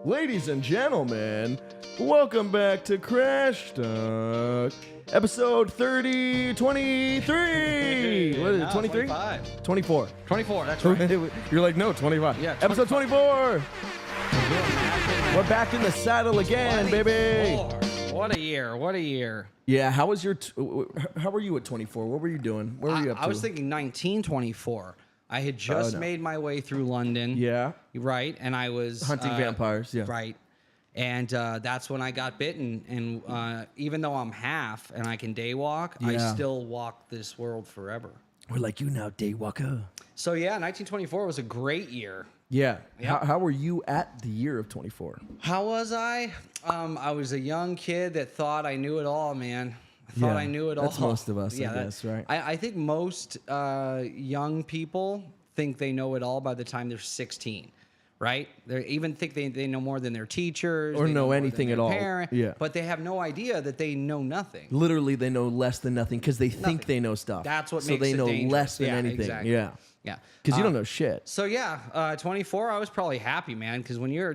Ladies and gentlemen, welcome back to Crash Talk, episode 23. What is it, 23? 25. 24. 24, that's right. You're like, no, 25. Yeah, 25. Episode 24. We're back in the saddle again, baby. What a year, what a year. Yeah, how was your, how were you at 24? What were you doing? Where were you up to? I was thinking 1924. I had just made my way through London. Yeah. Right, and I was... Hunting vampires, yeah. Right. And that's when I got bitten. And even though I'm half and I can day walk, I still walk this world forever. We're like you now, Daywalker. So yeah, 1924 was a great year. Yeah. Yep. How were you at the year of 24? How was I? I was a young kid that thought I knew it all, man. I thought I knew it all. That's most of us, I guess, right? I think most young people think they know it all by the time they're 16, right? They even think they know more than their teachers. Or know anything at all. Yeah. But they have no idea that they know nothing. Literally, they know less than nothing because they think they know stuff. That's what so makes it they know dangerous. less than anything. Exactly. Yeah. Yeah. Because you don't know shit. So yeah, 24. I was probably happy, man. Because when you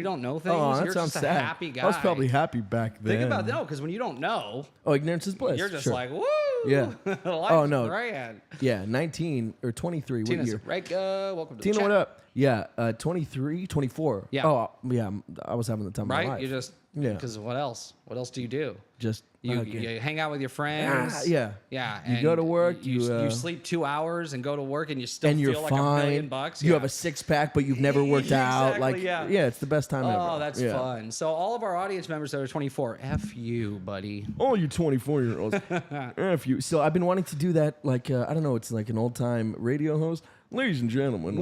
don't know things, Oh, that you're sounds just sad. a happy guy. I was probably happy back then. Think about that, because when you don't know, ignorance is bliss. you're just Sure. like, woo. Yeah. Life's no. grand. Yeah, 19 or 23. What Tina's year? right. Welcome to Tina, the chat. what up? Yeah, 23, 24. Yeah. Oh, yeah. I was having the time of my Right? life. You just because what else? What else do you do? Just You hang out with your friends. yeah. Yeah. You and go to work. You sleep 2 hours and go to work, and you still and you're feel like fine. $1 million. You have a six-pack, but you've never worked out. Exactly, Like, yeah. It's the best time ever. Oh, that's fun. So all of our audience members that are 24, F you, buddy. All you 24-year-olds, F you. So I've been wanting to do that, like, I don't know, it's like an old-time radio host. Ladies and gentlemen,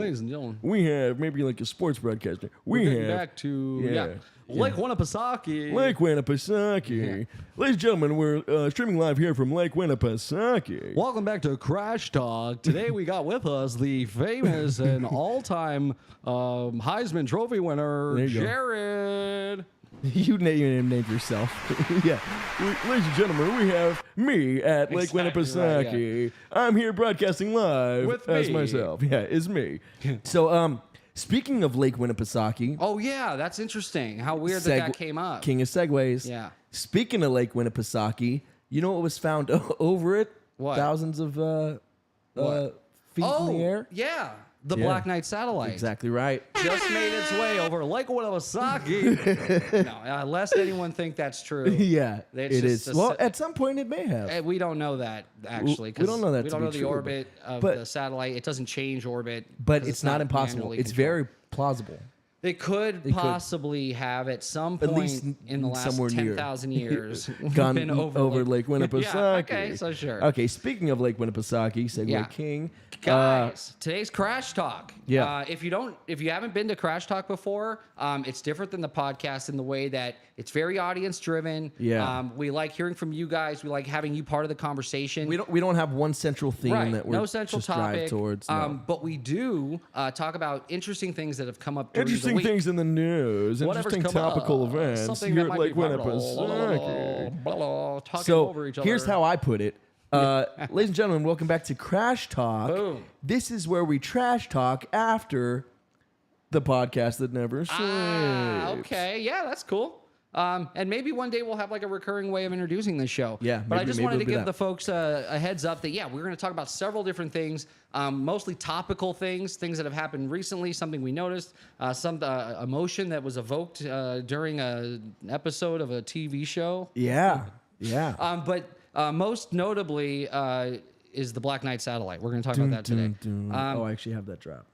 we have maybe like a sports broadcaster. We're getting back to Lake Winnipesaukee. Lake Winnipesaukee. Yeah. Ladies and gentlemen, we're streaming live here from Lake Winnipesaukee. Welcome back to Crash Talk. Today we got with us the famous and all-time Heisman Trophy winner, Jared. You named yourself. Yeah. Ladies and gentlemen, we have me at Lake Winnipesaukee. Right, I'm here broadcasting live with as me. myself. Yeah, it's me. So, speaking of Lake Winnipesaukee. Oh, yeah, that's interesting. How weird that came up. King of segues. Yeah. Speaking of Lake Winnipesaukee, you know what was found over it? What? Thousands of feet in the air? Yeah. The Black Knight satellite. Exactly right. Just made its way over Lake Winnipesaukee. No, lest anyone think that's true. Yeah, It's it just is. Well, at some point it may have. We don't know that, actually. We don't know that We to don't be know the true, orbit of the satellite. It doesn't change orbit. But it's not impossible. manually It's controlled. very plausible. They could possibly have at some point least in the last somewhere near. 10,000 years Gone been over Lake Winnipesaukee. Yeah, okay, so sure. Okay, speaking of Lake Winnipesaukee, Segway King. Guys, today's Crash Talk. Yeah. If you haven't been to Crash Talk before, it's different than the podcast in the way that it's very audience driven. Yeah. We like hearing from you guys. We like having you part of the conversation. We don't have one central theme that we're no central just topic drive towards. No. But we do talk about interesting things that have come up during Interesting the week. things in the news. Whatever's Interesting come topical up, events. something Here that at might Lake be viral. Winnipesaukee. Talking So over each other. here's how I put it. Ladies and gentlemen, welcome back to Crash Talk. Boom. This is where we trash talk after the podcast that never sleeps. Okay, yeah, that's cool. And maybe one day we'll have like a recurring way of introducing this show. Yeah, but I maybe- just maybe wanted to it'll be give that. the folks a heads up that we're going to talk about several different things, mostly topical things that have happened recently, something we noticed, some emotion that was evoked during an episode of a TV show. Yeah. But most notably is the Black Knight satellite. We're going to talk about that today. I actually have that drop.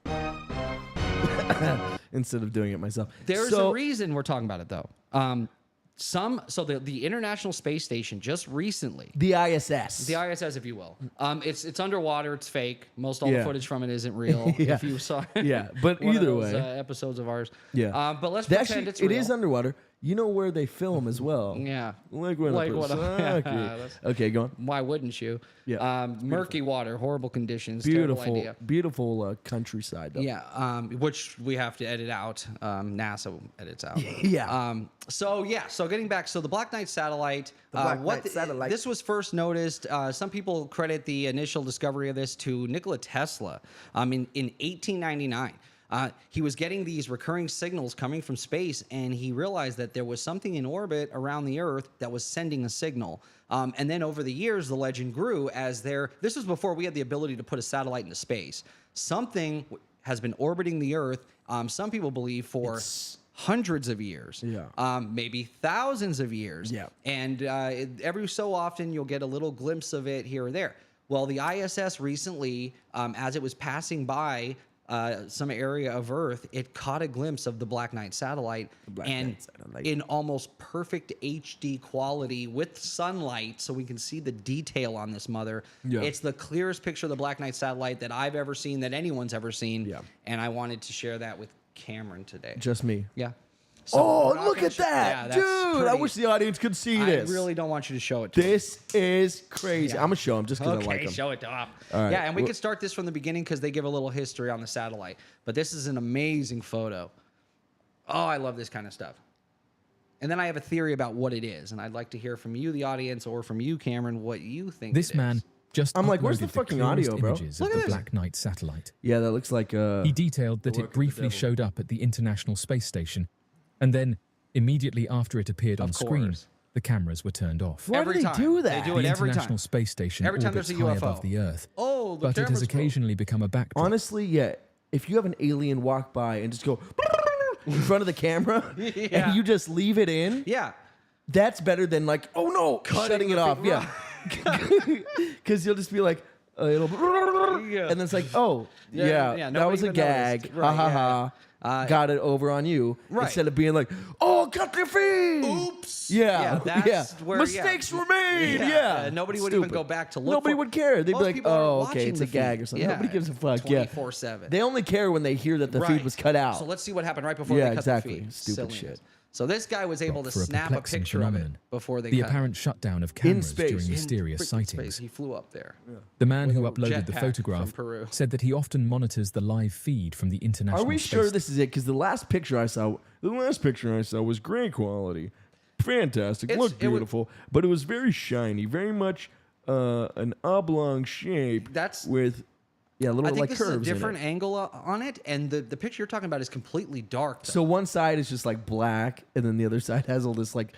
Instead of doing it myself. There's a reason we're talking about it, though. The International Space Station just recently, The ISS. the ISS, if you will, it's underwater. It's fake. Most all the footage from it isn't real. Yeah. If you saw, Yeah, but one of either those, way. episodes of ours. Yeah. But let's They pretend actually, it's real. it is underwater. You know where they film as well. Yeah. Lake Like Winnipesaukee. that's- Okay, go on. Why wouldn't you? Yeah. Murky water, horrible conditions. Terrible idea. Beautiful countryside. Though. Yeah, which we have to edit out. NASA edits out. Yeah. So getting back, the Black Knight satellite. Black Knight satellite. This was first noticed. Some people credit the initial discovery of this to Nikola Tesla. In 1899. He was getting these recurring signals coming from space, and he realized that there was something in orbit around the Earth that was sending a signal. And then over the years, the legend grew as this was before we had the ability to put a satellite into space. Something has been orbiting the Earth, some people believe, for hundreds of years, maybe thousands of years. Yeah. And every so often, you'll get a little glimpse of it here or there. Well, the ISS recently, as it was passing by some area of Earth, it caught a glimpse of the Black Knight satellite, in almost perfect HD quality with sunlight, so we can see the detail on this mother. Yeah. It's the clearest picture of the Black Knight satellite that I've ever seen, that anyone's ever seen. Yeah. And I wanted to share that with Cameron today. Just me. Yeah. So look at that. Dude, I wish the audience could see this. I really don't want you to show it to This is crazy. I'm going to show them just because I like them. Show it to them. Right. Yeah, and we could start this from the beginning because they give a little history on the satellite. But this is an amazing photo. Oh, I love this kind of stuff. And then I have a theory about what it is. And I'd like to hear from you, the audience, or from you, Cameron, what you think this man just I'm like, where's the fucking audio, bro? Images of the Black Knight satellite. Yeah, that looks like he detailed that it briefly showed up at the International Space Station, and then immediately after it appeared on screen, the cameras were turned off. Why do they do that? They do it every time. The International Space Station orbits high above the Earth, but it has occasionally become a backdrop. Honestly, yeah. If you have an alien walk by and just go in front of the camera and you just leave it in, that's better than like, oh no, shutting it off. Yeah. Because you'll just be like, and then it's like, oh, that was a gag. Right, ha ha ha. Got it over on you. Right. Instead of being like, oh, cut your feed. Oops. Yeah. That's where mistakes were made. Yeah. Nobody would even go back to look. Nobody would care. They'd be like, oh, okay, it's a gag or something. Nobody gives a fuck. 24/7. They only care when they hear that the feed was cut out. So let's see what happened right before they cut the feed. Stupid shit. So this guy was able to snap a picture of it before they cut the apparent shutdown of cameras during mysterious sightings. He flew up there. Yeah. The man who uploaded the photograph said that he often monitors the live feed from the International Space. Are we sure this is it? Because the last picture I saw was great quality, fantastic, looked beautiful, but it was very shiny, very much an oblong shape. With little I think like this curves. Is a different angle on it, and the picture you're talking about is completely dark. So one side is just like black, and then the other side has all this like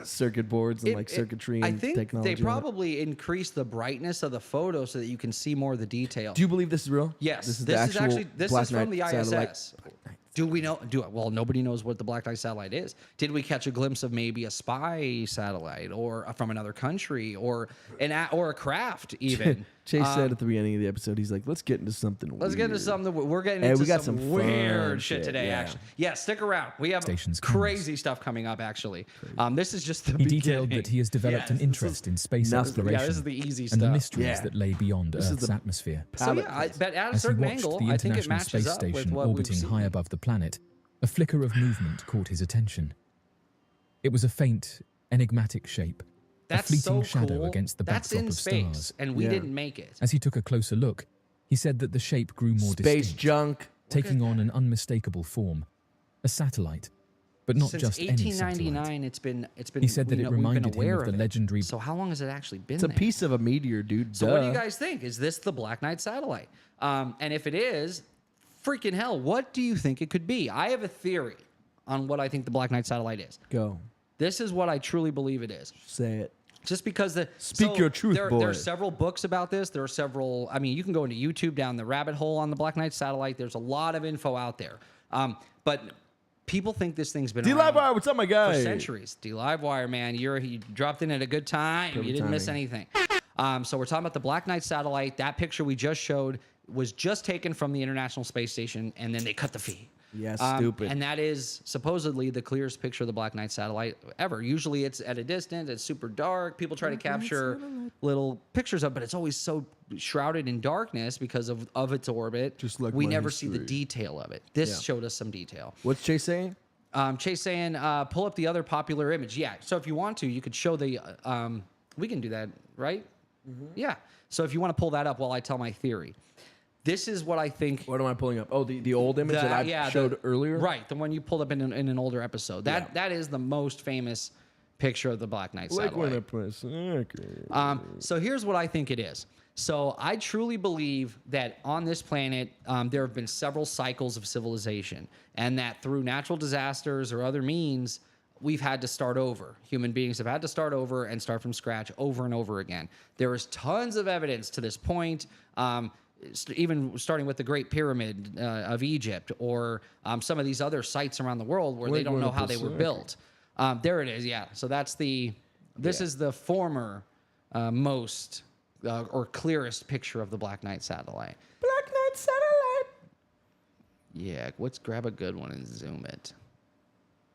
circuit boards and circuitry and technology. I think they probably increased the brightness of the photo so that you can see more of the detail. Do you believe this is real? Yes. This is from the ISS. Do we know? Well, nobody knows what the Black Knight satellite is. Did we catch a glimpse of maybe a spy satellite, or from another country, or a craft even? Chase said at the beginning of the episode, he's like, "Let's get into something. Let's get into something. We're getting into some weird shit today. Actually, stick around. We have crazy stuff coming up. Actually, this is just the beginning. He detailed that he has developed an interest in space exploration. Yeah, this is the easy stuff. And the mysteries that lay beyond Earth's atmosphere. So but at a certain angle, I think it matches up with what we've seen. Orbiting high above the planet, a flicker of movement caught his attention. It was a faint, enigmatic shape, a fleeting shadow against the backdrop of stars. And we didn't make it. As he took a closer look, he said that the shape grew more distinct, junk, taking on an unmistakable form, a satellite, but not Since just any satellite. 1899, it's been. He said that it reminded him of the legendary. So how long has it actually been? It's a piece of a meteor, dude. So what do you guys think? Is this the Black Knight satellite? And if it is, freaking hell, what do you think it could be? I have a theory on what I think the Black Knight satellite is. Go. This is what I truly believe it is. Say it. Just because Speak your truth, boy. There are several books about this. There are several. I mean, you can go into YouTube down the rabbit hole on the Black Knight satellite. There's a lot of info out there. But people think this thing's been around D-Livewire, what's up, my guy? For centuries. D-Livewire, man, you dropped in at a good time. You didn't miss anything. So we're talking about the Black Knight satellite. That picture we just showed was just taken from the International Space Station, and then they cut the feed. Yeah, stupid. And that is supposedly the clearest picture of the Black Knight satellite ever. Usually it's at a distance, it's super dark. People try to capture little pictures of it, but it's always so shrouded in darkness because of its orbit. Just like we never see the detail of it. This showed us some detail. What's Chase saying? Chase saying, pull up the other popular image. Yeah, so if you want to, you could show the... we can do that, right? Mm-hmm. Yeah. So if you want to pull that up while I tell my theory. This is what I think. What am I pulling up? Oh, the old image that I showed earlier? Right, the one you pulled up in an older episode. That is the most famous picture of the Black Knight satellite. Like when I press. Okay. So here's what I think it is. So I truly believe that on this planet, there have been several cycles of civilization, and that through natural disasters or other means, we've had to start over. Human beings have had to start over and start from scratch over and over again. There is tons of evidence to this point, even starting with the Great Pyramid of Egypt, or some of these other sites around the world where they don't know how they were built. There it is, yeah. So that's this is the former most or clearest picture of the Black Knight satellite. Black Knight satellite. Yeah, let's grab a good one and zoom it.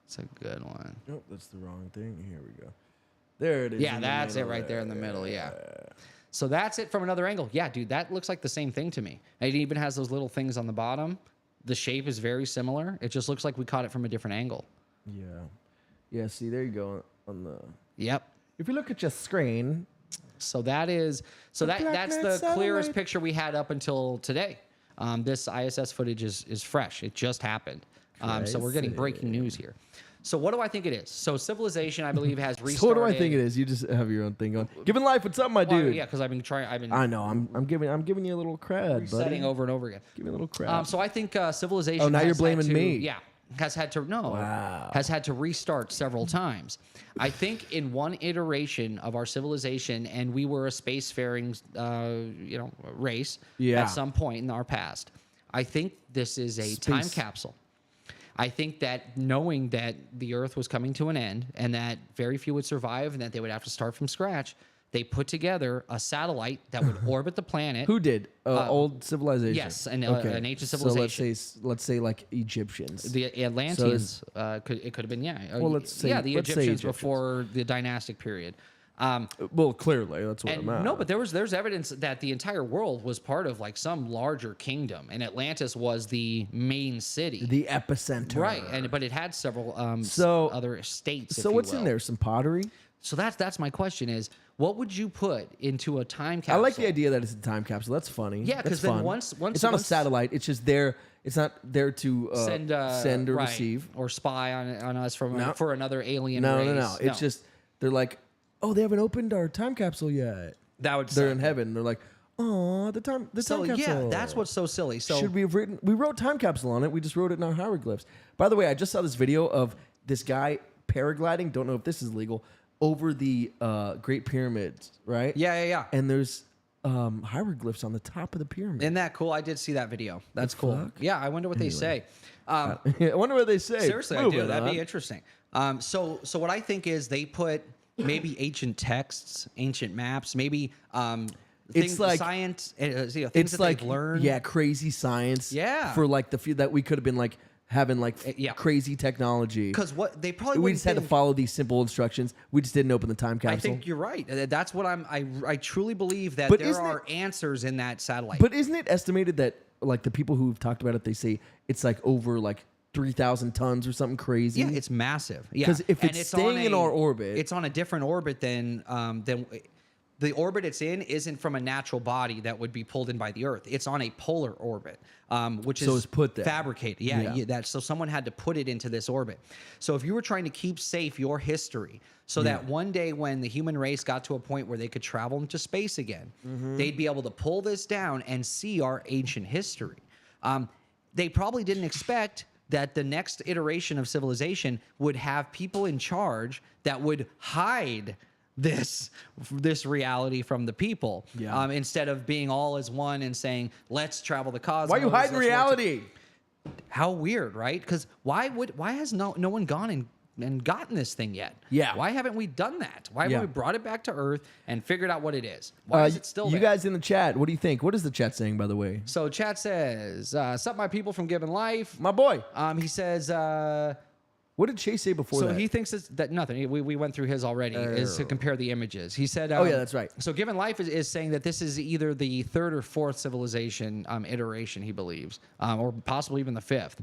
It's a good one. Nope, that's the wrong thing. Here we go. There it is. Yeah, that's it right there in the middle, yeah. So that's it from another angle. Yeah, dude, that looks like the same thing to me. It even has those little things on the bottom. The shape is very similar. It just looks like we caught it from a different angle. Yeah. Yeah, see, there you go on the... Yep. If you look at your screen... So that's the clearest picture we had up until today. This ISS footage is fresh. It just happened. So we're getting breaking news here. So what do I think it is? So civilization, I believe, has restarted. So what do I think it is? You just have your own thing going. Giving life, what's up, my dude? Yeah, because I've been trying. I know. I'm giving you a little cred, resetting over and over again. Give me a little cred. So I think civilization. Oh, now you're blaming me. Yeah. Has had to restart several times. I think in one iteration of our civilization, and we were a spacefaring, race at some point in our past. I think this is a time capsule. I think that knowing that the Earth was coming to an end and that very few would survive and that they would have to start from scratch, they put together a satellite that would orbit the planet. Who did? Old civilization. Yes, an ancient civilization. So let's say like Egyptians. The Atlanteans. It could have been Well, let's say Egyptians before the dynastic period. Well, clearly that's what I'm at. No, but there's evidence that the entire world was part of like some larger kingdom, and Atlantis was the main city, the epicenter. Right, but it had several other states. So what's in there? Some pottery. So that's my question is, what would you put into a time capsule? I like the idea that it's a time capsule. That's funny. Yeah, because then once it's not a satellite. It's just there. It's not there to send or receive or spy on us for another alien race. No. It's just they're like, oh, they haven't opened our time capsule yet. They're in heaven. They're like, oh, the time capsule. Yeah, that's what's so silly. So should we have written? We wrote time capsule on it. We just wrote it in our hieroglyphs. By the way, I just saw this video of this guy paragliding. Don't know if this is legal. Over the Great Pyramids, right? Yeah. And there's hieroglyphs on the top of the pyramid. Isn't that cool? I did see that video. That's cool. Fuck? Yeah, I wonder what they say. I wonder what they say. Seriously, I do. That'd be interesting. So what I think is they put maybe ancient texts, ancient maps, maybe things like science, things that they've learned. Yeah, crazy science. Yeah. For like the few that we could have been like having like crazy technology. Because what they probably we just had to follow these simple instructions. We just didn't open the time capsule. I think you're right. That's what I truly believe that there are answers in that satellite. But isn't it estimated that like the people who've talked about it, they say it's like over like 3,000 tons or something crazy? Yeah, it's massive. Yeah, because if it's staying in our orbit, it's on a different orbit than the orbit it's in isn't from a natural body that would be pulled in by the Earth. It's on a polar orbit, which is put there. Fabricated. Yeah. So someone had to put it into this orbit. So if you were trying to keep safe your history, so that one day when the human race got to a point where they could travel into space again, they'd be able to pull this down and see our ancient history. They probably didn't expect that the next iteration of civilization would have people in charge that would hide this reality from the people, instead of being all as one and saying, let's travel the cosmos. Why are you hiding reality? How weird, right? Because why has no one gone and gotten this thing yet? Yeah. Why haven't we done that? Why haven't we brought it back to Earth and figured out what it is? Why is it still there? You guys in the chat, what do you think? What is the chat saying, by the way? So chat says, sup my people from Giving Life. My boy. He says... what did Chase say before that? So he thinks that nothing. We went through his already. Is to compare the images. He said, oh, yeah, that's right. So Given Life is saying that this is either the third or fourth civilization iteration, he believes, or possibly even the fifth.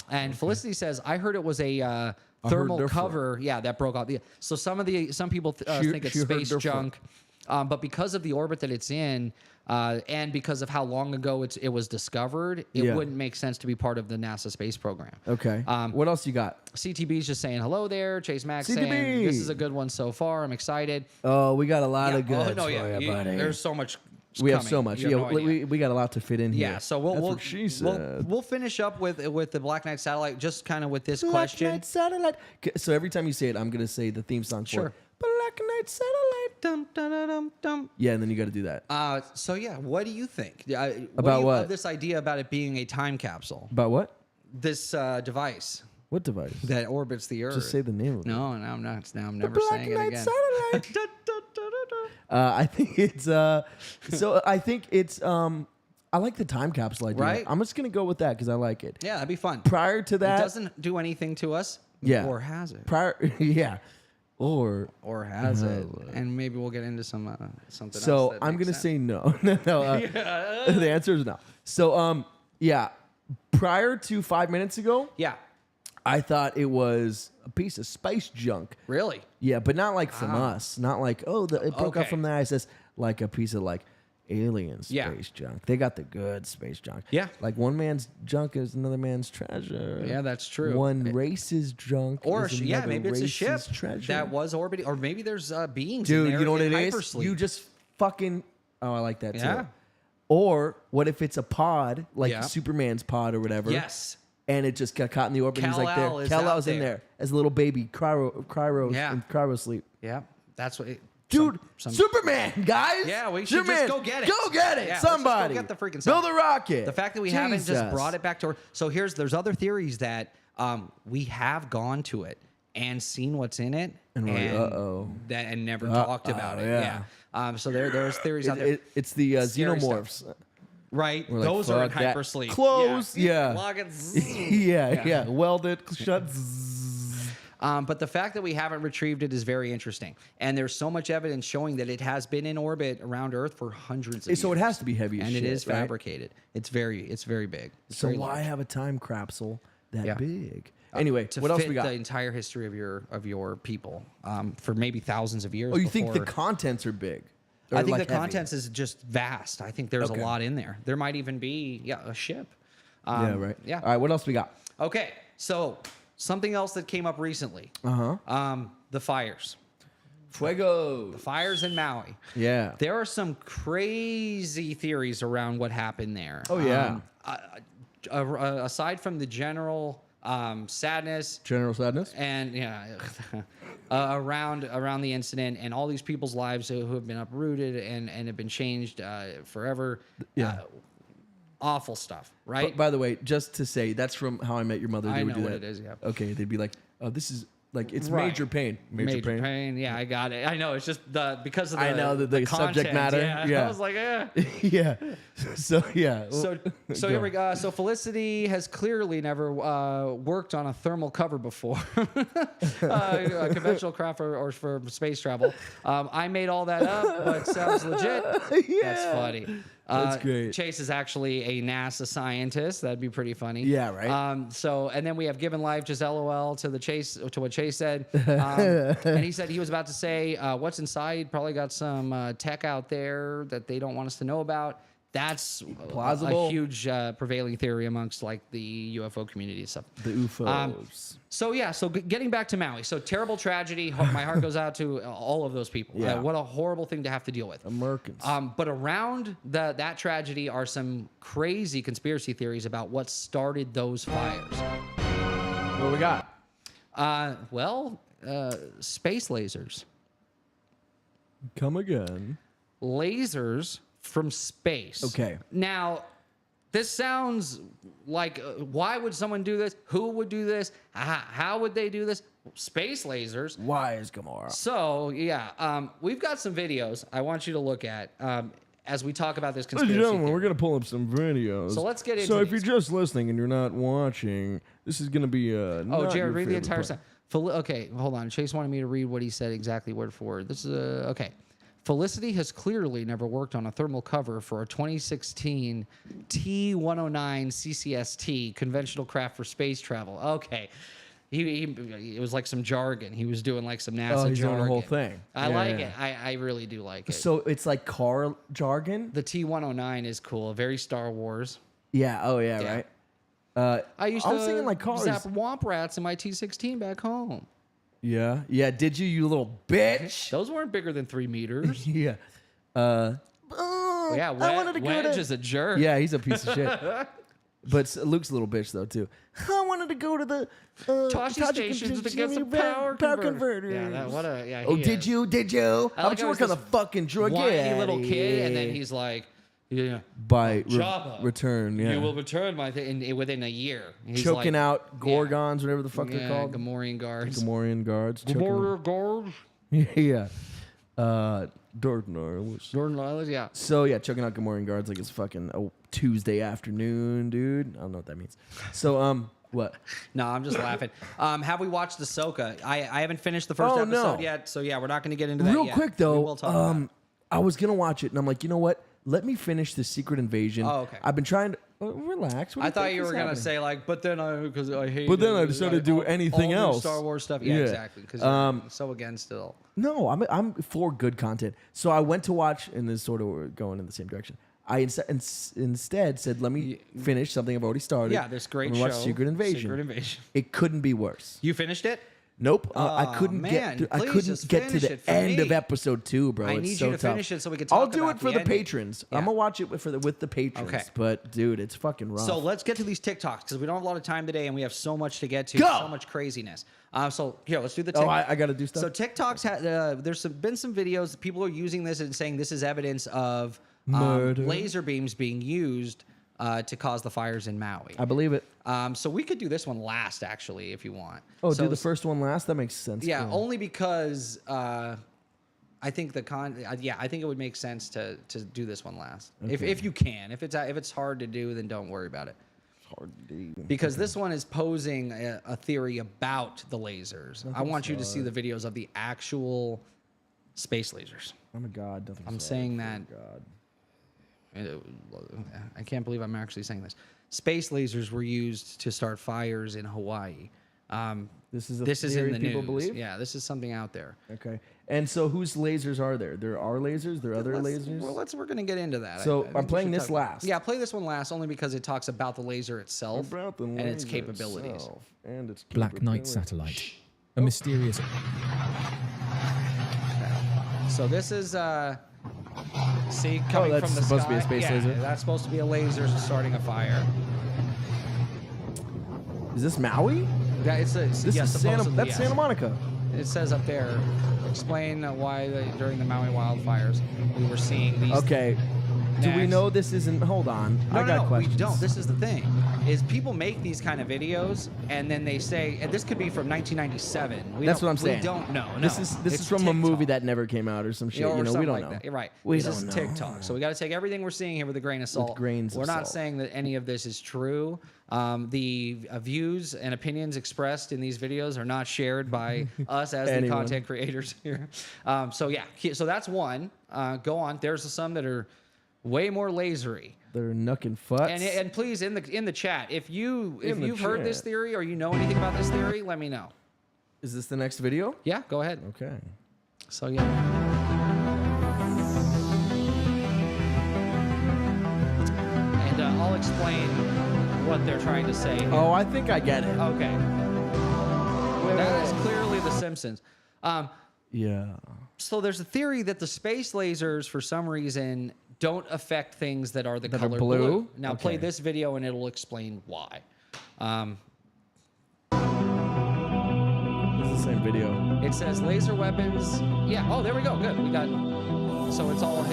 And Felicity says, I heard it was a thermal cover. Yeah, that broke out. So some people think it's space junk. But because of the orbit that it's in, and because of how long ago it was discovered, it wouldn't make sense to be part of the NASA space program. Okay. What else you got? CTB's just saying hello there. Chase Max saying this is a good one so far. I'm excited. Oh, we got a lot of good. Oh, no, buddy. There's so much. We have so much. Yeah, we got a lot to fit in here. Yeah, so we'll finish up with the Black Knight satellite, just kind of with this question. Black Knight satellite. So every time you say it, I'm gonna say the theme song for it. Black Knight satellite. Dum, dum, dum, dum, dum. Yeah, and then you got to do that. So yeah, what do you think about what? Of this idea about it being a time capsule? About what? This device. What device? That orbits the Earth. Just say the name of it. No, I'm not. Now I'm never saying it again. Satellite. I think it's so I think it's I like the time capsule idea. Right? I'm just gonna go with that because I like it. Yeah, that'd be fun. Prior to that, it doesn't do anything to us. Yeah. Or has it? Or has it? And maybe we'll get into some something else. So I'm gonna say no. The answer is no. So yeah. Prior to 5 minutes ago, I thought it was a piece of space junk. Really? Yeah, but not like from us. Not like, it broke up from the ISS. Like a piece of like alien space junk. They got the good space junk. Yeah. Like one man's junk is another man's treasure. Yeah, that's true. One race's junk is another maybe it's a ship treasure. that was orbiting. Or maybe there's beings Dude, in there you know what in it hypersleep. is? You just fucking... Oh, I like that too. Yeah. Or what if it's a pod, like Superman's pod or whatever? Yes. And it just got caught in the orbit. And he's like there. Kal-El's in there as a little baby, cryo sleep. Yeah, that's what. Dude, Superman, guys. Yeah, we should Superman, just go get it. Go get it, yeah, somebody. Let's just go get the freaking build stuff. a rocket. The fact that we haven't just brought it back to Earth. So there's other theories that we have gone to it and seen what's in it, and never talked about it. Yeah. So there's theories out there. It's the xenomorphs. Stuff. Right. Like, those are in hypersleep. Close. Yeah. Log it. Yeah. Weld it. Shut. But the fact that we haven't retrieved it is very interesting. And there's so much evidence showing that it has been in orbit around Earth for hundreds of years. So it has to be heavy as shit, and it is right? fabricated. It's very big. It's so very why large. have a time capsule that big? Anyway, what else we got? The entire history of your people for maybe thousands of years. Oh, you think the contents are big? I think the contents is just vast. I think there's a lot in there. There might even be a ship. Yeah, right. Yeah. All right, what else we got? Okay, so something else that came up recently. The fires. Fuego. The fires in Maui. Yeah. There are some crazy theories around what happened there. Oh, yeah. Aside from the general sadness. General sadness? And around the incident and all these people's lives who have been uprooted and have been changed forever. Yeah. Awful stuff, right? But by the way, just to say, that's from How I Met Your Mother. They would do that. It is, yeah. Okay, they'd be like, oh, this is like, it's major pain. Major pain. Yeah, I got it. I know. It's just because of the subject matter. Yeah. I was like, yeah. So, yeah. So here we go. So Felicity has clearly never worked on a thermal cover before. A conventional craft or for space travel. I made all that up, but sounds legit. Yeah. That's funny. That's great. Chase is actually a NASA scientist. That'd be pretty funny. Yeah, right. So, and then we have given life, just LOL to what Chase said. And he said he was about to say, what's inside probably got some tech out there that they don't want us to know about. That's plausible. A huge prevailing theory amongst like the UFO community and stuff. The UFOs. So getting back to Maui. So terrible tragedy. My heart goes out to all of those people. Yeah. What a horrible thing to have to deal with. Americans. But around that tragedy are some crazy conspiracy theories about what started those fires. What we got? Space lasers. Come again. Lasers from space. Okay. Now, this sounds like, why would someone do this? Who would do this? How would they do this? Space lasers. Why is Gamora? So, yeah, we've got some videos I want you to look at as we talk about this conspiracy Ladies and gentlemen, theory. we're going to pull up some videos. So let's get into So if these. you're just listening and you're not watching, this is going to be Oh, Jared, read the entire stuff. Okay, hold on. Chase wanted me to read what he said exactly word for word. This is okay. Felicity has clearly never worked on a thermal cover for a 2016 T-109 CCST, conventional craft for space travel. Okay. It was like some jargon. He was doing like some NASA he's jargon. doing the whole thing. I like it. I really do like it. So it's like car jargon? The T-109 is cool. Very Star Wars. Yeah. Oh, yeah, right. I was thinking like cars. zap womp rats in my T16 back home. Yeah. Yeah. Did you little bitch? Those weren't bigger than 3 meters. Yeah. Yeah, I wanted to go Wedge to... is a jerk. Yeah, he's a piece of shit. But Luke's a little bitch, though, too. I wanted to go to the... Toshi stations to get some power converters. Did you? How about you work on the fucking drug? Whiny little kid, and then he's like... Yeah. Jabba, return, yeah. You will return my thing within a year. He's choking out Gorgons, whatever the fuck they're called. Gamorrean guards. Gamorrean guards. Gamorrean guards. Yeah. Dark Gnarls. Yeah. So, yeah, choking out Gamorrean guards like it's fucking a Tuesday afternoon, dude. I don't know what that means. So, what? No, I'm just laughing. Have we watched Ahsoka? I haven't finished the first episode yet, so yeah, we're not going to get into that Real yet. quick, though, we will talk about it. I was going to watch it, and I'm like, you know what? Let me finish the Secret Invasion. Oh, okay. I've been trying to... relax. I thought you were going to say, like, but then I hate But then I decided to do anything all else. Star Wars stuff. Yeah, exactly. Because you're so against it all. No, I'm for good content. So I went to watch, and this sort of going in the same direction. I instead said, let me finish something I've already started. Yeah, this great show. Watch Secret Invasion. It couldn't be worse. You finished it? Nope, I couldn't get to the end of episode 2, bro. I need you to finish it so we can talk about I'll do it for the ending. patrons. Yeah. I'm gonna watch it with the patrons. Okay. But dude, it's fucking rough. So let's get to these TikToks because we don't have a lot of time today and we have so much to get to. Go! So much craziness. So here, let's do the Oh, TikTok. I gotta do stuff. So TikToks, there's been some videos that people are using this and saying this is evidence of laser beams being used to cause the fires in Maui. I believe it. So we could do this one last, actually, if you want. Oh, so do the first one last? That makes sense. Yeah, only because I think I think it would make sense to do this one last, if you can. If it's hard to do, then don't worry about it. It's hard to do. Because this one is posing a theory about the lasers. I want you to see the videos of the actual space lasers. I'm a god. I'm saying that. God. I can't believe I'm actually saying this. Space lasers were used to start fires in Hawaii. This is in the people news. believe? Yeah, this is something out there. Okay. And so whose lasers are there? There are lasers? There are other lasers? Well, we're going to get into that. So I think I'm we playing should this talk- last. Yeah, play this one last only because it talks about the laser itself and its capabilities. Black Knight satellite. A mysterious... So this is... See, coming that's from the supposed sky. to be a space laser? That's supposed to be a laser starting a fire. Is this Maui? This is That's Santa Monica. It says up there, explain why during the Maui wildfires we were seeing these. Okay. Do we know this isn't... Hold on. I got questions. We don't. This is the thing. Is people make these kind of videos and then they say, and this could be from 1997. That's what I'm saying. We don't know. No. This is from TikTok. a movie that never came out or some shit. Or we something don't like know. that. You're right. We This don't is know. TikTok. So we got to take everything we're seeing here with a grain of salt. We're not saying that any of this is true. The views and opinions expressed in these videos are not shared by us as the content creators here. So that's one. Go on. There's some that are way more lasery. They're knucking futs. And please in the chat, if you've heard this theory or you know anything about this theory, let me know. Is this the next video? Yeah, go ahead. Okay. So yeah. And I'll explain what they're trying to say here. Oh, I think I get it. Okay. That is clearly The Simpsons. Yeah. So there's a theory that the space lasers, for some reason, don't affect things that are the color blue. Now play this video and it'll explain why. It's the same video. It says laser weapons. Yeah. Oh, there we go. Good. We got. So it's all.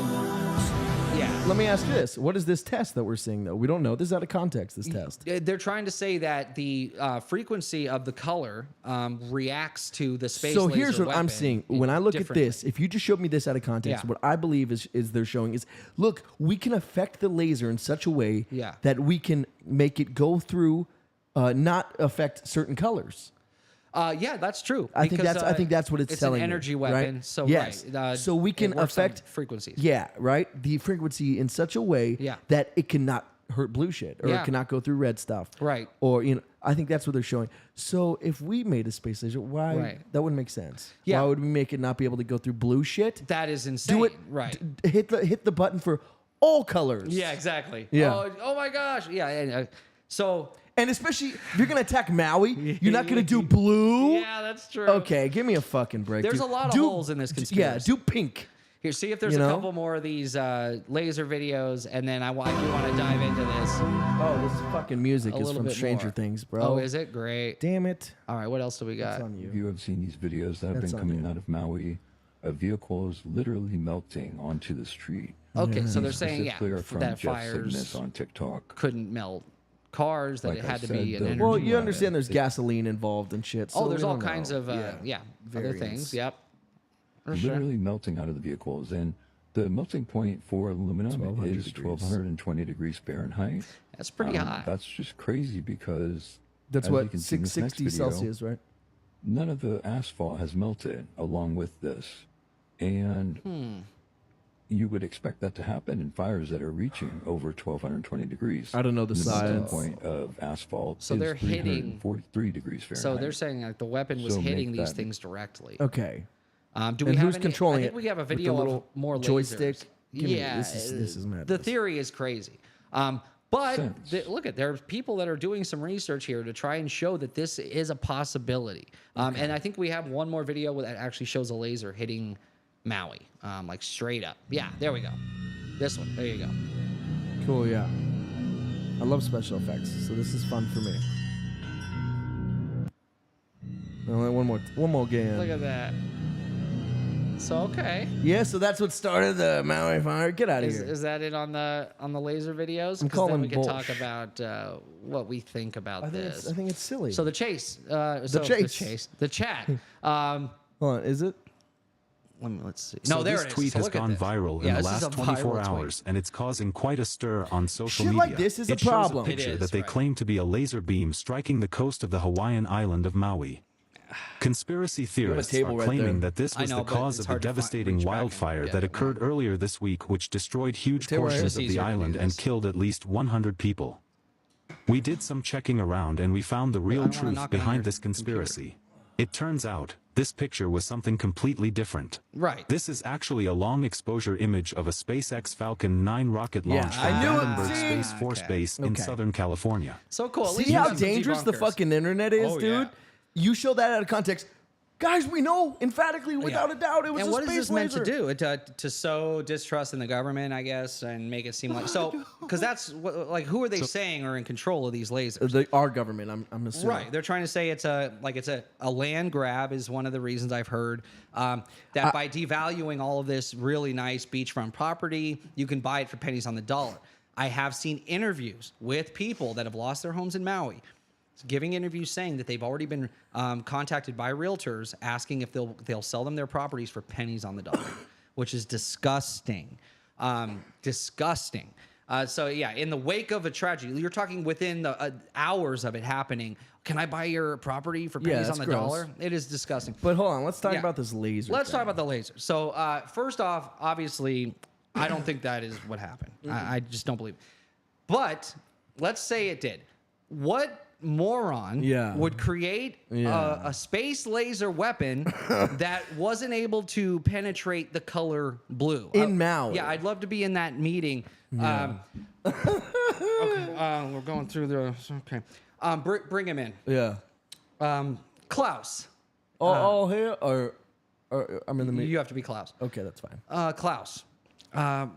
Yeah. Let me ask you this. What is this test that we're seeing, though? We don't know. This is out of context, this test. They're trying to say that the frequency of the color reacts to the space So laser here's what I'm weapon seeing. When I look at this, if you just showed me this out of context, Yeah. what I believe is they're showing is, look, we can affect the laser in such a way Yeah. that we can make it go through, not affect certain colors. Yeah, that's true. I think that's what it's telling It's me, an energy weapon. right? So yes. right, so we can it works on affect frequencies. Yeah, right. The frequency in such a way Yeah. that it cannot hurt blue shit or Yeah. it cannot go through red stuff. Right. Or I think that's what they're showing. So if we made a space laser, why that wouldn't make sense? Yeah. Why would we make it not be able to go through blue shit? That is insane. Do it. Right. Hit the button for all colors. Yeah, exactly. Yeah. Oh my gosh. Yeah. And especially if you're gonna attack Maui, you're not gonna do blue. Yeah, that's true. Okay, give me a fucking break. There's a lot of holes in this conspiracy. Yeah, do pink. Here, see if there's a couple more of these laser videos, and then I do want to dive into this. Oh, this fucking music is from Stranger more. Things, bro. Oh, is it? Great. Damn it. All right, what else do we got? That's on you. You have seen these videos that have been coming out of Maui. A vehicle is literally melting onto the street. Okay, so they're saying, Specifically are from that Jeff fires Cygnus on TikTok. couldn't melt cars, that Like it I had to said, be an the- energy. Well, you Yeah, understand there's gasoline involved and shit. So there's we all don't kinds know. of other variants. things. Yep. For sure. Literally melting out of the vehicles. And the melting point for aluminum is 1,220 degrees Fahrenheit. That's pretty hot. That's just crazy because That's as you what can see in this next 660 video, Celsius, right? none of the asphalt has melted along with this. And you would expect that to happen in fires that are reaching over 1,220 degrees. I don't know the melting size. point of asphalt So is they're hitting 343 degrees Fahrenheit. So they're saying like the weapon was So hitting make these that- things directly. Okay. Do we And have who's any, controlling I think it? we have a With the video little of more joystick? lasers. Give me- Yeah, this is madness. the theory is crazy. But Sense. look at there's people that are doing some research here to try and show that this is a possibility. And I think we have one more video that actually shows a laser hitting Maui, like straight up. Yeah, there we go. This one. There you go. Cool, yeah. I love special effects, so this is fun for me. Only one more game. Look at that. So okay. Yeah, so that's what started the Maui fire. Get out of here. Is that it on the laser videos? I'm 'Cause calling then we can bullsh. talk about what we think about this. I think it's silly. So the chase. chase. The chat. Hold on, is it? Let's see. So No, there this it is. tweet So has look at gone this. viral Yeah, in the this is last a 24 viral tweet. hours, and it's causing quite a stir on social Shit media. like this is a it shows problem. a picture It is, that they right. claim to be a laser beam striking the coast of the Hawaiian island of Maui. Conspiracy theorists table are right claiming there. that this I was know, the but cause it's of the hard to devastating reach back and wildfire get that it. occurred earlier this week, which destroyed huge Table right here. portions of It's the easier to do island and this. killed at least 100 people. We did some checking around and we found the real don't wanna truth knock it on your behind this conspiracy. It turns out, this picture was something completely different. Right. This is actually a long exposure image of a SpaceX Falcon 9 rocket Yeah, launch I from knew it. Vandenberg See? Space Force Okay. Base in Okay. Southern California. So cool. At least See you how have some dangerous the debunkers. fucking internet is, Oh, dude? yeah. You show that out of context. Guys, we know emphatically, without a doubt, it was And a what is space this meant to laser. do? To sow distrust in the government, I guess, and make it seem like so. Because that's what, like, who are they saying are in control of these lasers? Our government, I'm assuming. Right, they're trying to say it's a land grab is one of the reasons I've heard that by devaluing all of this really nice beachfront property, you can buy it for pennies on the dollar. I have seen interviews with people that have lost their homes in Maui, giving interviews saying that they've already been contacted by realtors asking if they'll sell them their properties for pennies on the dollar, which is disgusting, disgusting. So yeah, in the wake of a tragedy, you're talking within the hours of it happening. Can I buy your property for pennies on that's the gross. dollar? It is disgusting. But hold on, let's talk Yeah. about this laser. Let's thing. talk about the laser. So first off, obviously, I don't think that is what happened. I just don't believe it. But let's say it did. What moron would create a space laser weapon that wasn't able to penetrate the color blue? In Maui. Yeah, I'd love to be in that meeting. Okay, we're going through the... Okay. Bring him in. Yeah. Klaus. Here or I'm in the meeting. You have to be Klaus. Okay, that's fine. Klaus,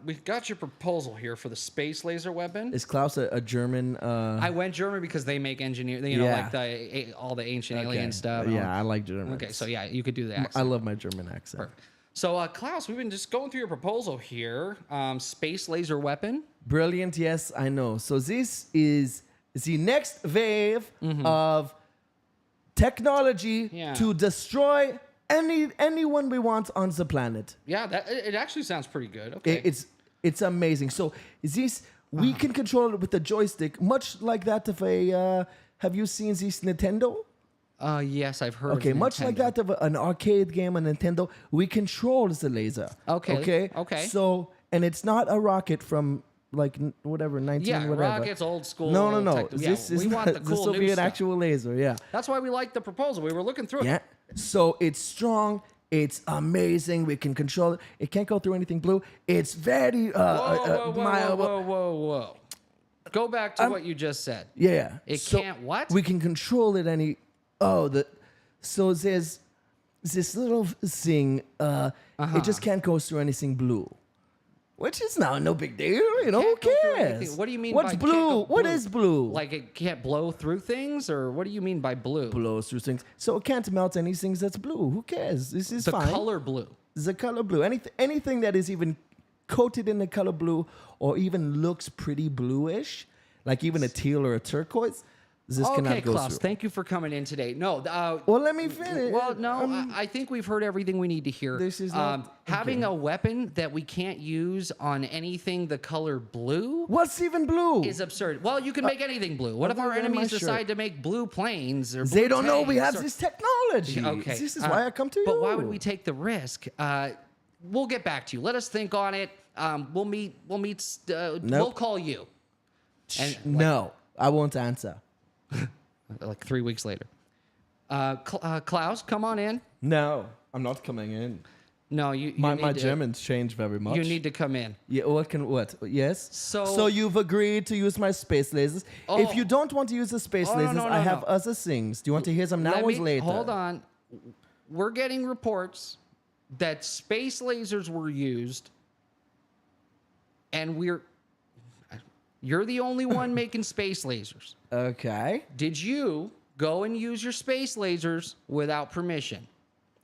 we've got your proposal here for the space laser weapon. Is Klaus a German? I went German because they make engineer, like all the ancient alien stuff. Yeah, I like German. Okay, so yeah, you could do the accent. I love my German accent. Perfect. So Klaus, we've been just going through your proposal here. Space laser weapon. Brilliant. Yes, I know. So this is the next wave of technology to destroy anyone we want on the planet. Yeah, it actually sounds pretty good. Okay. It's amazing. So this we can control it with a joystick, much like that of a. Have you seen this Nintendo? Yes, I've heard. Okay, of much like Nintendo. that of an arcade game on Nintendo, we control the laser. Okay. Okay. Okay. So, and it's not a rocket from like whatever 19 Yeah, whatever. rockets, old school. No. This is want the cool Soviet new stuff. actual laser. Yeah. That's why we liked the proposal. We were looking through Yeah. it. So it's strong. It's amazing. We can control it. It can't go through anything blue. It's very Whoa. Go back to what you just said. Yeah. It can't what? We can control it so there's this little thing. It just can't go through anything blue. Which is no big deal, you know. Who Can't go through cares? anything. What do you mean What's by blue? can't go What is blue? Like it can't blow through things, or what do you mean by blue? Blows through things. So it can't melt anything that's blue. Who cares? This is The fine. color blue. The color blue. Anything that is even coated in the color blue or even looks pretty bluish, like even a teal or a turquoise, this cannot go Klaus, through. thank you for coming in today. No, Well, let me finish. well, no, I think we've heard everything we need to hear. This is not- having a weapon that we can't use on anything the color blue What's even blue? is absurd. Well, you can make anything blue. What if our other than my enemies shirt. decide to make blue planes or blue They don't know we tanks have or- this technology. Okay. This is why I come to you. But why would we take the risk? We'll get back to you. Let us think on it. We'll meet. We'll call you. And No, I won't answer. like 3 weeks later. Klaus, come on in. No, I'm not coming in. No, you My need to, German's changed very much. You need to come in. Yeah, what? Yes? So you've agreed to use my space lasers. Oh. If you don't want to use the space lasers, no, I have no. other things. Do you want to hear some now or later? Hold on. We're getting reports that space lasers were used, and you're the only one making space lasers. Okay. Did you go and use your space lasers without permission?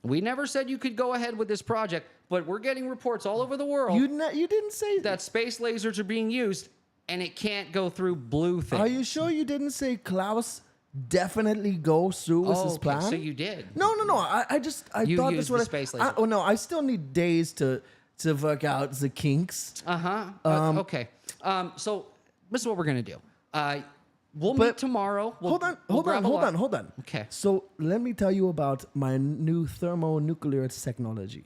We never said you could go ahead with this project, but we're getting reports all over the world You didn't say that space lasers are being used, and it can't go through blue things. Are you sure you didn't say Klaus definitely goes through with his plan? So you did. No. I You thought used this would. the space laser. No, I still need days to work out the kinks. Okay. So this is what we're gonna do. We'll meet tomorrow. Hold on. Okay. So let me tell you about my new thermonuclear technology.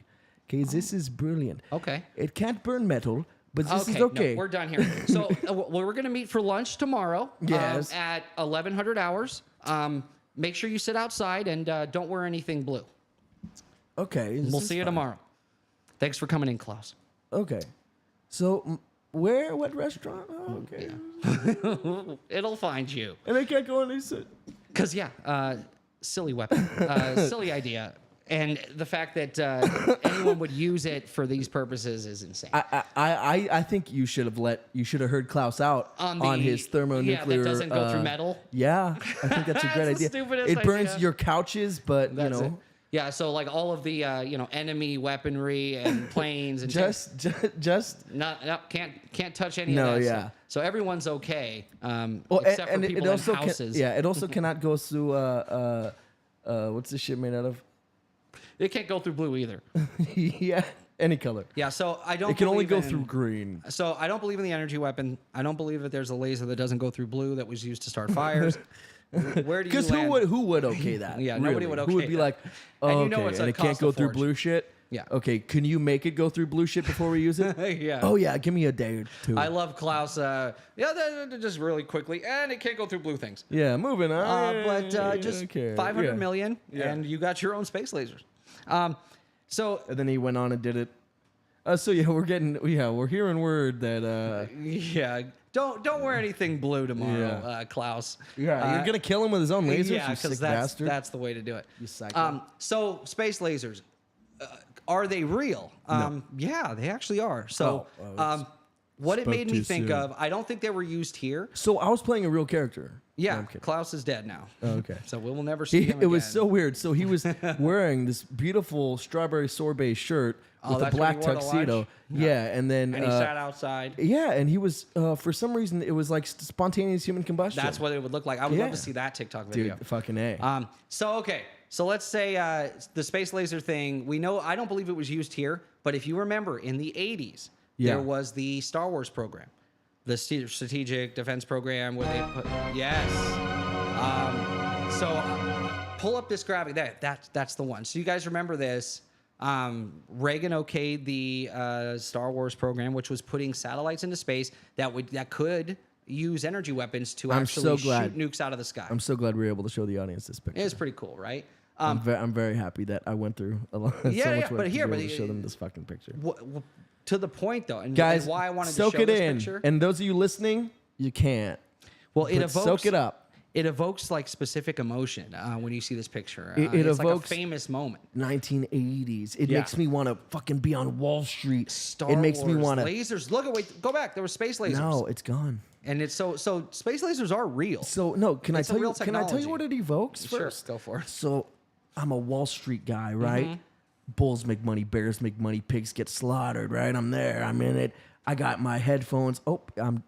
Okay, this is brilliant. Okay. It can't burn metal, but this is No, okay. we're done here. So we're gonna meet for lunch tomorrow. Yes. At 1100 hours. Make sure you sit outside and don't wear anything blue. Okay. We'll see you tomorrow. Thanks for coming in, Klaus. Okay. So what restaurant? Oh, okay. It'll find you. And I can't go on these. Cause silly weapon, silly idea, and the fact that anyone would use it for these purposes is insane. I think you should have heard Klaus out on his thermonuclear. Yeah, that doesn't go through metal. Yeah, I think that's a great That's the idea. stupidest It burns idea. your couches, but That's it. Yeah, so like all of the enemy weaponry and planes and just no, can't touch any No, of that. yeah. Stuff. So everyone's okay, well, except and for people it also in houses. it also cannot go through what's this shit made out of? It can't go through blue either. Yeah, any color. Yeah, so I don't. It can only believe go in- through green. So I don't believe in the energy weapon. I don't believe that there's a laser that doesn't go through blue that was used to start fires. Where do you Because land? who would okay that? Yeah, nobody really? would Who would okay be that. like, oh, And you okay, know it's and a it can't cost go of through forge. blue shit? Yeah. Okay, can you make it go through blue shit before we use it? Yeah. Oh, yeah, give me a day or two. I love Klaus. Just really quickly, and it can't go through blue things. Yeah, moving on. But just Okay, 500 yeah. million, Yeah. and you got your own space lasers. So And then he went on and did it. So yeah, we're hearing word that yeah, don't wear anything blue tomorrow, Yeah. Klaus. you're gonna kill him with his own lasers. Yeah, you sick because bastard. that's the way to do it. You psycho. So space lasers, are they real? Yeah, they actually are. So what it made me too think soon. of, I don't think they were used here. So I was playing a real character. No, Yeah, I'm kidding. Klaus is dead now. Oh, okay. So we will never see him It was again. so weird. So he was wearing this beautiful strawberry sorbet shirt with a that's what black he wore to tuxedo. lunch? Yeah, and then And he sat outside. yeah, and he was for some reason it was like spontaneous human combustion. That's what it would look like. I would love Yeah. to see that TikTok video. dude, fucking A. So let's say the space laser thing. We know I don't believe it was used here, but if you remember in the 80s, Yeah. there was the Star Wars program, the strategic defense program where they put So pull up this graphic. That's the one. So you guys remember this? Reagan okayed the Star Wars program, which was putting satellites into space that could use energy weapons to actually shoot nukes out of the sky. I'm so glad we were able to show the audience this picture. It's pretty cool, right? I'm very happy that I went through so much work to be able to show them this fucking picture. To the point, though, and guys, and why I wanted to soak show it this in. picture. And those of you listening, you can't. Well, it evokes. Soak it up. It evokes like specific emotion when you see this picture. It it's evokes like a famous moment. 1980s. It makes me want to fucking be on Wall Street. Star it makes Wars, me want to lasers. Look at go back. There were space lasers. No, it's gone. And it's so space lasers are real. So no, can I tell you technology. what it evokes first? Sure, go for it. So I'm a Wall Street guy, right? Mm-hmm. Bulls make money, bears make money, pigs get slaughtered, right? I'm there. I'm in it. I got my headphones. Oh,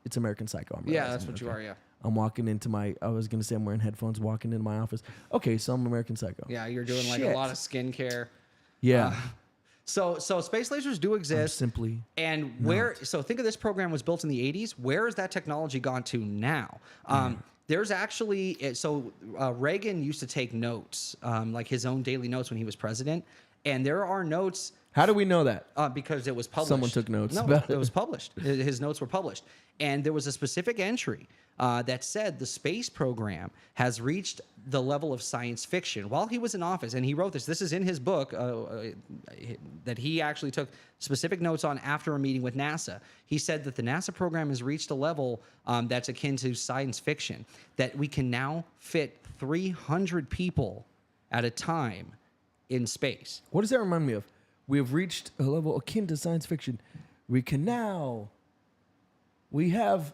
it's American Psycho. That's what you are, yeah. I'm walking into I was going to say I'm wearing headphones, walking into my office. Okay, so I'm American Psycho. Yeah, you're doing like a lot of skincare. Yeah. So space lasers do exist. So think of this program was built in the 80s. Where has that technology gone to now? There's actually, Reagan used to take notes, like his own daily notes when he was president. And there are notes. How do we know that? Because it was published. Someone took notes. No, it was published. His notes were published. And there was a specific entry that said the space program has reached the level of science fiction. While he was in office, and he wrote this. This is in his book that he actually took specific notes on after a meeting with NASA. He said that the NASA program has reached a level that's akin to science fiction, that we can now fit 300 people at a time in space. What does that remind me of? We have reached a level akin to science fiction. We have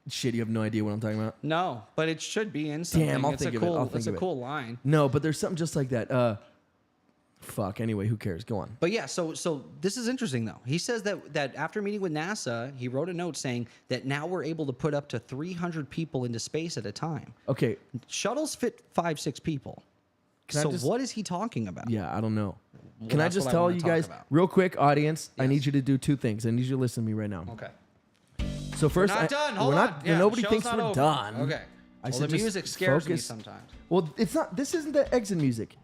shit. You have no idea what I'm talking about. No, but it should be in something. Damn, I'll it's think a of it. cool. I'll think it's of a it. cool line. No, but there's something just like that. Fuck. Anyway, who cares? Go on. But yeah, so this is interesting though. He says that after meeting with NASA, he wrote a note saying that now we're able to put up to 300 people into space at a time. Okay. Shuttles fit 5-6 people. What is he talking about? Yeah, I don't know. Well, Can I just tell you guys real quick, audience? Yes. I need you to do two things. I need you to listen to me right now. Okay. So first, we're not done. Hold on. Nobody thinks we're done. Okay. The music scares me sometimes. Well, it's not. This isn't the exit music.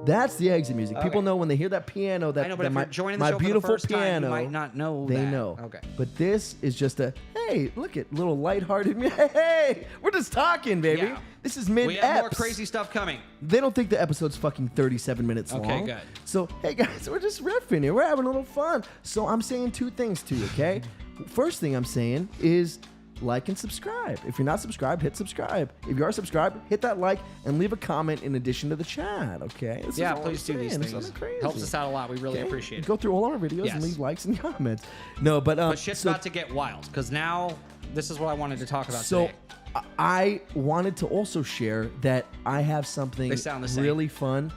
That's the exit music. Okay. People know when they hear that piano. I know, but if you're joining the show beautiful for the first piano, time, you might not know. They know. Okay. But this is just a hey, look at little lighthearted. Hey, we're just talking, baby. Yeah. This is mid-eps. We have more crazy stuff coming. They don't think the episode's fucking 37 minutes long. Okay, good. So, hey guys, we're just riffing here. We're having a little fun. So I'm saying two things to you, okay? First thing I'm saying is like and subscribe. If you're not subscribed, hit subscribe. If you are subscribed, hit that like and leave a comment in addition to the chat, okay? Please do these things. Helps us out a lot. We really appreciate it. Go through all our videos and leave likes and comments. No, but shit's about to get wild because now this is what I wanted to talk about today. So I wanted to also share that I have something really fun.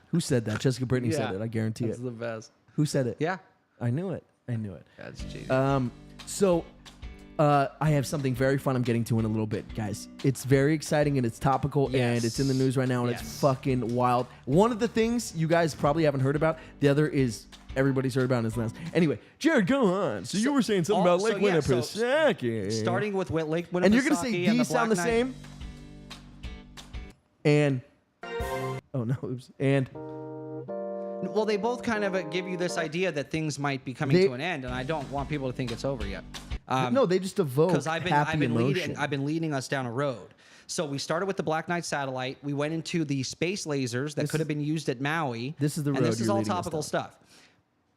Who said that? Jessica Brittany said it. I guarantee it. That's the best. Who said it? Yeah. I knew it. That's cheesy. I have something very fun I'm getting to in a little bit, guys. It's very exciting and it's topical and it's in the news right now and it's fucking wild. One of the things you guys probably haven't heard about, the other is everybody's heard about in this last. Anyway, Jared, go on. So you were saying something about Lake Winnipesaukee. Starting with Lake Winnipesaukee. And you're going to say these sound the same? And, oh no, oops. And. Well, they both kind of give you this idea that things might be coming to an end, and I don't want people to think it's over yet. No, they just evoke happy emotion. I've been leading us down a road. So we started with the Black Knight satellite. We went into the space lasers that could have been used at Maui. This is the road. And this is all topical stuff.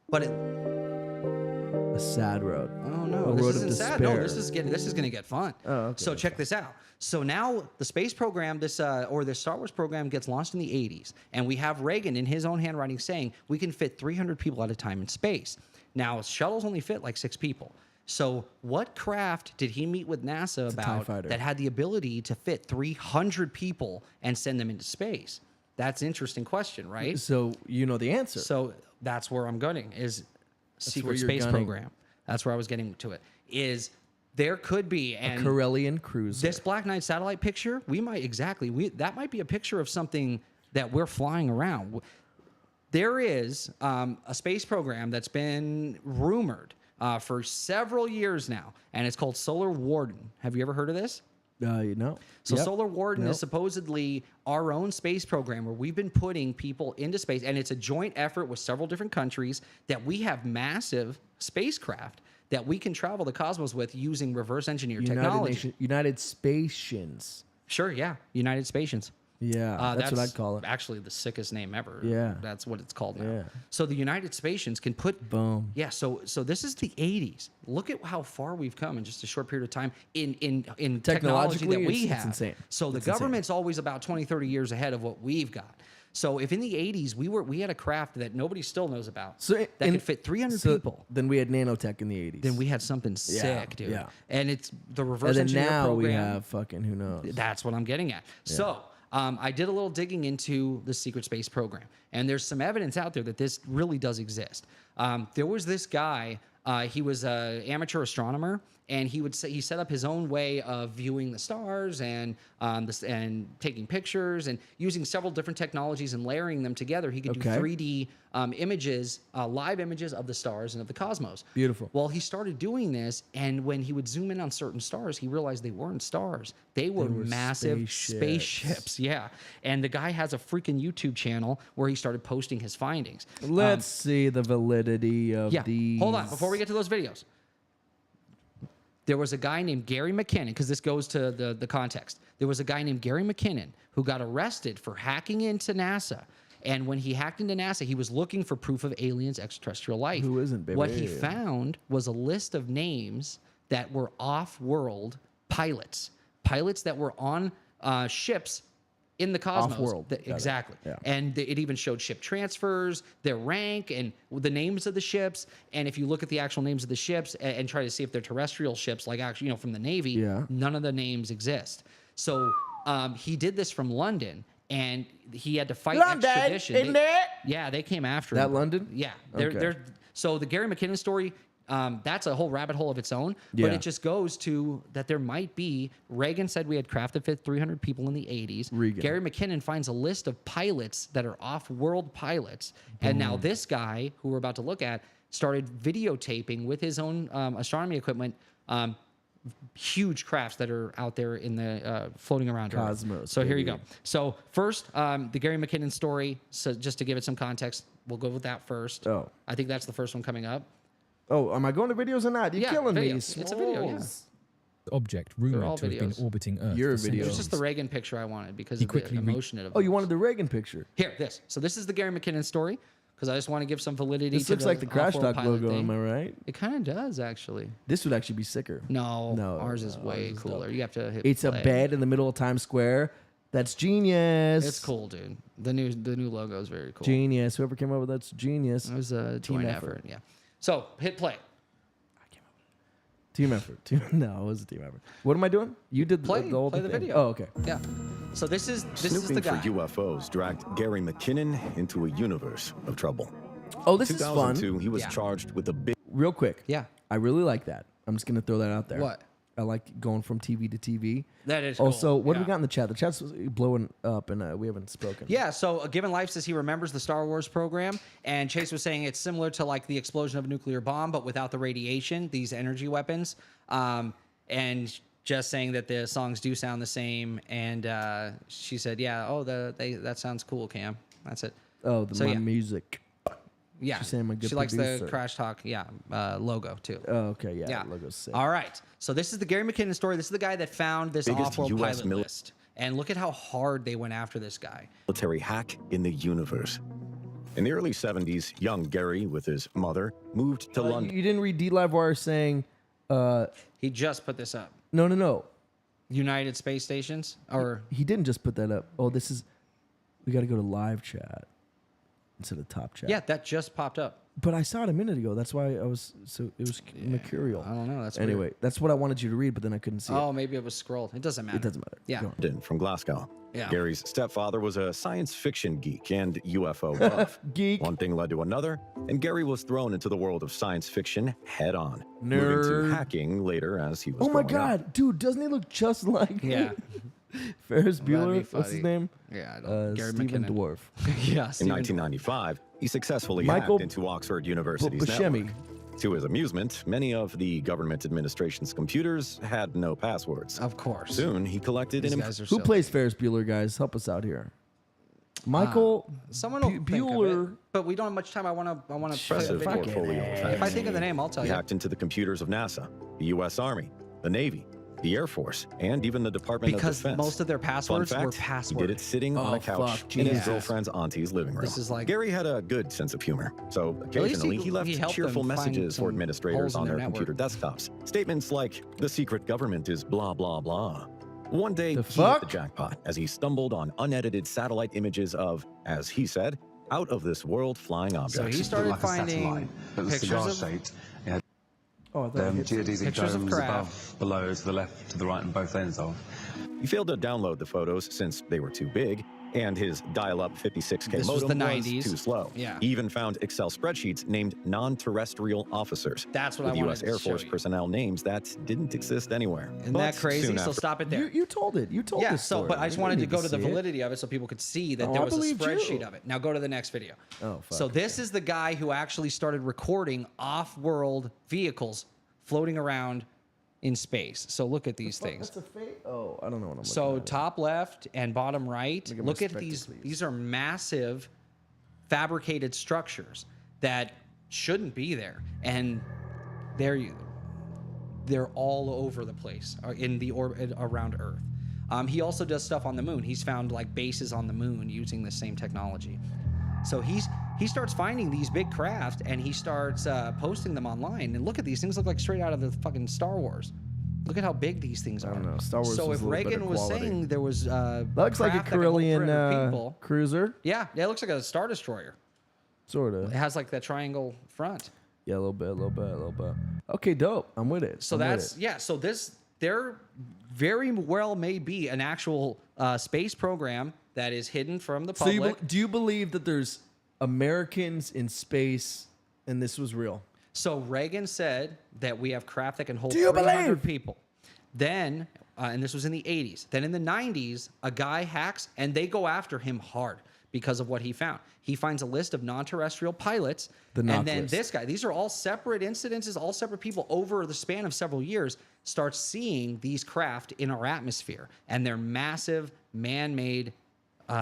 But a sad road. Oh no, this isn't sad. No, this is going to get fun. Oh, okay. So check this out. So now the space program, this Star Wars program, gets launched in the 80s, and we have Reagan in his own handwriting saying we can fit 300 people at a time in space. Now shuttles only fit like 6 people. So what craft did he meet with NASA about that had the ability to fit 300 people and send them into space? That's an interesting question, right? So you know the answer. So that's where I'm going, is secret space program. That's where I was getting to it. Is there could be a Corellian cruiser. This Black Knight satellite picture, that might be a picture of something that we're flying around. There is a space program that's been rumored for several years now, and it's called Solar Warden. Have you ever heard of this? No. So Solar Warden is supposedly our own space program where we've been putting people into space, and it's a joint effort with several different countries that we have massive spacecraft that we can travel the cosmos with using reverse engineered technology. United Spatians. Sure, yeah. United Spatians. Yeah, that's what I'd call it. Actually, the sickest name ever. Yeah. That's what it's called now. Yeah. So the United Spatians can put... Boom. Yeah, so this is the 80s. Look at how far we've come in just a short period of time in technology that we have. It's insane. So the government's always about 20, 30 years ahead of what we've got. So if in the 80s we had a craft that nobody still knows about that could fit 300 people. Then we had nanotech in the 80s. Then we had something sick, dude. Yeah. And it's the reverse engineer now program. we have fucking who knows. That's what I'm getting at. Yeah. So I did a little digging into the secret space program, and there's some evidence out there that this really does exist. There was this guy. He was an amateur astronomer, and he set up his own way of viewing the stars and taking pictures and using several different technologies and layering them together. He could do 3D images, live images of the stars and of the cosmos. Beautiful. Well, he started doing this, and when he would zoom in on certain stars, he realized they weren't stars. They were massive spaceships. Yeah. And the guy has a freaking YouTube channel where he started posting his findings. Let's see the validity of these. Hold on. Before we get to those videos, there was a guy named Gary McKinnon, because this goes to the context. There was a guy named Gary McKinnon who got arrested for hacking into NASA. And when he hacked into NASA, he was looking for proof of aliens, extraterrestrial life. Who isn't, baby? What he found was a list of names that were off-world pilots. Pilots that were on ships in the cosmos. Off-world. Exactly. Yeah. And it even showed ship transfers, their rank, and the names of the ships. And if you look at the actual names of the ships and try to see if they're terrestrial ships, like actually, from the Navy, none of the names exist. So he did this from London, and he had to fight extradition. Isn't it? Yeah, they came after him. That London? Yeah. Okay. So the Gary McKinnon story, that's a whole rabbit hole of its own. But it just goes to that there might be, Reagan said we had craft that fit 300 people in the 80s. Gary McKinnon finds a list of pilots that are off-world pilots. And now this guy, who we're about to look at, started videotaping with his own astronomy equipment huge crafts that are out there in the floating around cosmos. So here you go. So first, the Gary McKinnon story. So just to give it some context, we'll go with that first. Oh, I think that's the first one coming up. Oh, am I going to videos or not? You're killing me. It's a video. Yeah. The object rumored to have been orbiting Earth. Your for video. It's just the Reagan picture I wanted because of the emotion it evokes. Oh, you wanted the Reagan picture? Here, this. So this is the Gary McKinnon story. Because I just want to give some validity this to looks like the Crash Talk logo, thing. am I right? It kind of does, actually. This would actually be sicker. No, ours is way cooler. Dope. You have to hit It's play. a bed in the middle of Times Square. That's genius. It's cool, dude. The new logo is very cool. Genius. Whoever came up with that's genius. It was a joint effort. Yeah. So hit play. Team effort. No, it was a team effort. What am I doing? You did the whole play the thing. video. Oh, okay. Yeah. So this is the guy. Snooping for UFOs dragged Gary McKinnon into a universe of trouble. Oh, this is fun. 2002, he was charged with a big... Real quick. Yeah. I really like that. I'm just going to throw that out there. What? I like going from TV to TV. That is also, cool. what do we got in the chat? The chat's blowing up, and we haven't spoken. Yeah, so Given Life says he remembers the Star Wars program, and Chase was saying it's similar to like the explosion of a nuclear bomb, but without the radiation, these energy weapons. And just saying that the songs do sound the same, and she said, yeah, that sounds cool, Cam. That's it. Oh, my music. Yeah, she's saying I'm a good she likes producer. the Crash Talk, logo too. Oh, okay, yeah. Logo's sick. All right, so this is the Gary McKinnon story. This is the guy that found this Biggest off-world US pilot list, and look at how hard they went after this guy. Military hack in the universe. In the early 70s, young Gary, with his mother, moved to London. You didn't read D Live Wire saying... he just put this up. No. United Space Stations, or... He didn't just put that up. Oh, this is... We got to go to live chat instead of top chat. Yeah, that just popped up. But I saw it a minute ago. That's why I was so it was mercurial. I don't know. That's anyway. Weird. That's what I wanted you to read, but then I couldn't see it. Oh, maybe it was scrolled. It doesn't matter. It doesn't matter. Yeah. From Glasgow. Yeah. Gary's stepfather was a science fiction geek and UFO buff. Geek. One thing led to another, and Gary was thrown into the world of science fiction head on. Nerd. Moving to hacking later as he was Oh my growing up. God, dude! Doesn't he look just like? Yeah. Ferris That'd be Bueller. What's his funny. name? Yeah, I don't. Gary Stephen McKinnon. Dwarf. Yeah. In 1995, he successfully Michael hacked into Oxford University's Buscemi. network. To his amusement, many of the government administration's computers had no passwords. Of course. Soon, he collected an Who plays Ferris Bueller, guys? Help us out here. Michael someone will Bueller. But we don't have much time. I want to impressive portfolio of If facts. I think of the name, I'll tell He you. hacked into the computers of NASA, the U.S. Army, the Navy, the Air Force, and even the Department Because of Defense. most of their Fun passwords fact, were he password. did it sitting on a couch fuck, in his Jesus. girlfriend's auntie's living room. This is like- Gary had a good sense of humor, so least occasionally he he left helped cheerful them find messages some for administrators holes in on their their computer network. desktops. Statements like, "The secret government is blah, blah, blah." One day, The he hit fuck? the jackpot as he stumbled on unedited satellite images of, as he said, out-of-this-world flying So objects. he started like a finding satellite, but the pictures cigar of shaped. It had Oh, I thought I hit geodesic Pictures of domes craft. above, below, to the left, to the right, and both ends of. He failed to download the photos since they were too big, and his dial-up 56K This was modem the was 90s. too slow. Yeah. He even found Excel spreadsheets named non-terrestrial officers. That's what with I wanted U.S. to Air show Force you. personnel names that didn't exist anywhere. Isn't But that crazy? soon So after- stop it there. You told it. You told Yeah, this story. but I just We wanted to didn't go need to the see it. validity of it so people could see that Oh, there I was a believed spreadsheet you. of it. Now go to the next video. Oh, fuck. So this is the guy who actually started recording off-world vehicles floating around in space. So look at these things. That's a fake. Oh, I don't know what I'm So looking at. top left and bottom right, Look at my look at spectacles, these. please. These are massive fabricated structures that shouldn't be there, and they're all over the place in the orbit around Earth. He also does stuff on the moon. He's found like bases on the moon using the same technology. So he starts finding these big craft and he starts posting them online. And look at these things, look like straight out of the fucking Star Wars. Look at how big these things are. I don't know. Star Wars So was if a little better Reagan was quality. saying there was Looks like a craft that could hold 300 Carillion people, cruiser. yeah, it looks like a Star Destroyer. Sort It of. has like that triangle front. Yeah, a little bit. Okay, dope. I'm with it. So I'm with that's it. yeah. So there very well may be an actual space program that is hidden from the So public. do you believe that there's Americans in space and this was real? So Reagan said that we have craft that can hold Do you 300 believe? people. Then, and this was in the 80s. Then in the 90s, a guy hacks and they go after him hard because of what he found. He finds a list of non-terrestrial pilots. The and knock then list. this guy, these are all separate incidences, all separate people over the span of several years, starts seeing these craft in our atmosphere. And they're massive, man-made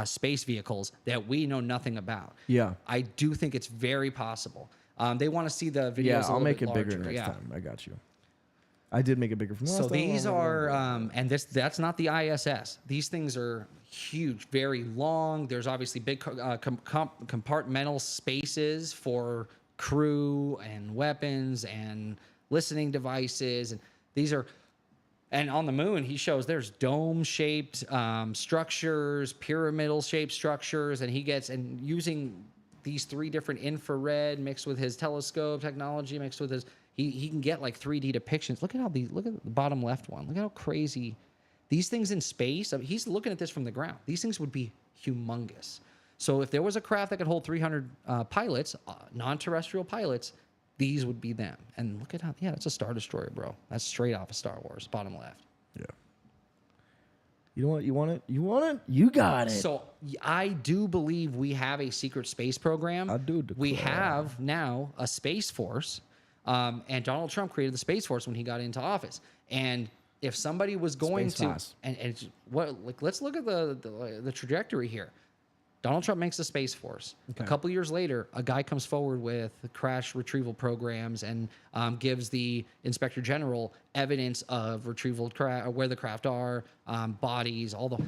space vehicles that we know nothing about. Yeah. I do think it's very possible. They want to see the videos. Yeah, a I'll little make bit it bigger larger. next Yeah. time. I got you. I did make it bigger from last So time. these are, and that's not the ISS. These things are huge, very long. There's obviously big compartmental spaces for crew and weapons and listening devices. And these are, and on the moon, he shows there's dome-shaped structures, pyramidal-shaped structures, and he gets, and using these 3 different infrared mixed with his telescope technology, mixed with his, he can get like 3D depictions. Look at the bottom left one. Look at how crazy these things in space. I mean, he's looking at this from the ground. These things would be humongous. So if there was a craft that could hold 300 pilots, non-terrestrial pilots, these would be them. And look at how, yeah, that's a Star Destroyer, bro. That's straight off of Star Wars, bottom left. Yeah. You know what? You want it? You want it? You got it. So I do believe we have a secret space program. I do We declare. have now a space force, and Donald Trump created the space force when he got into office. And if somebody was going Space to, Force. and what, like, let's look at the trajectory here. Donald Trump makes the Space Force. Okay. A couple years later, a guy comes forward with crash retrieval programs and gives the Inspector General evidence of retrieval where the craft are, bodies, all the.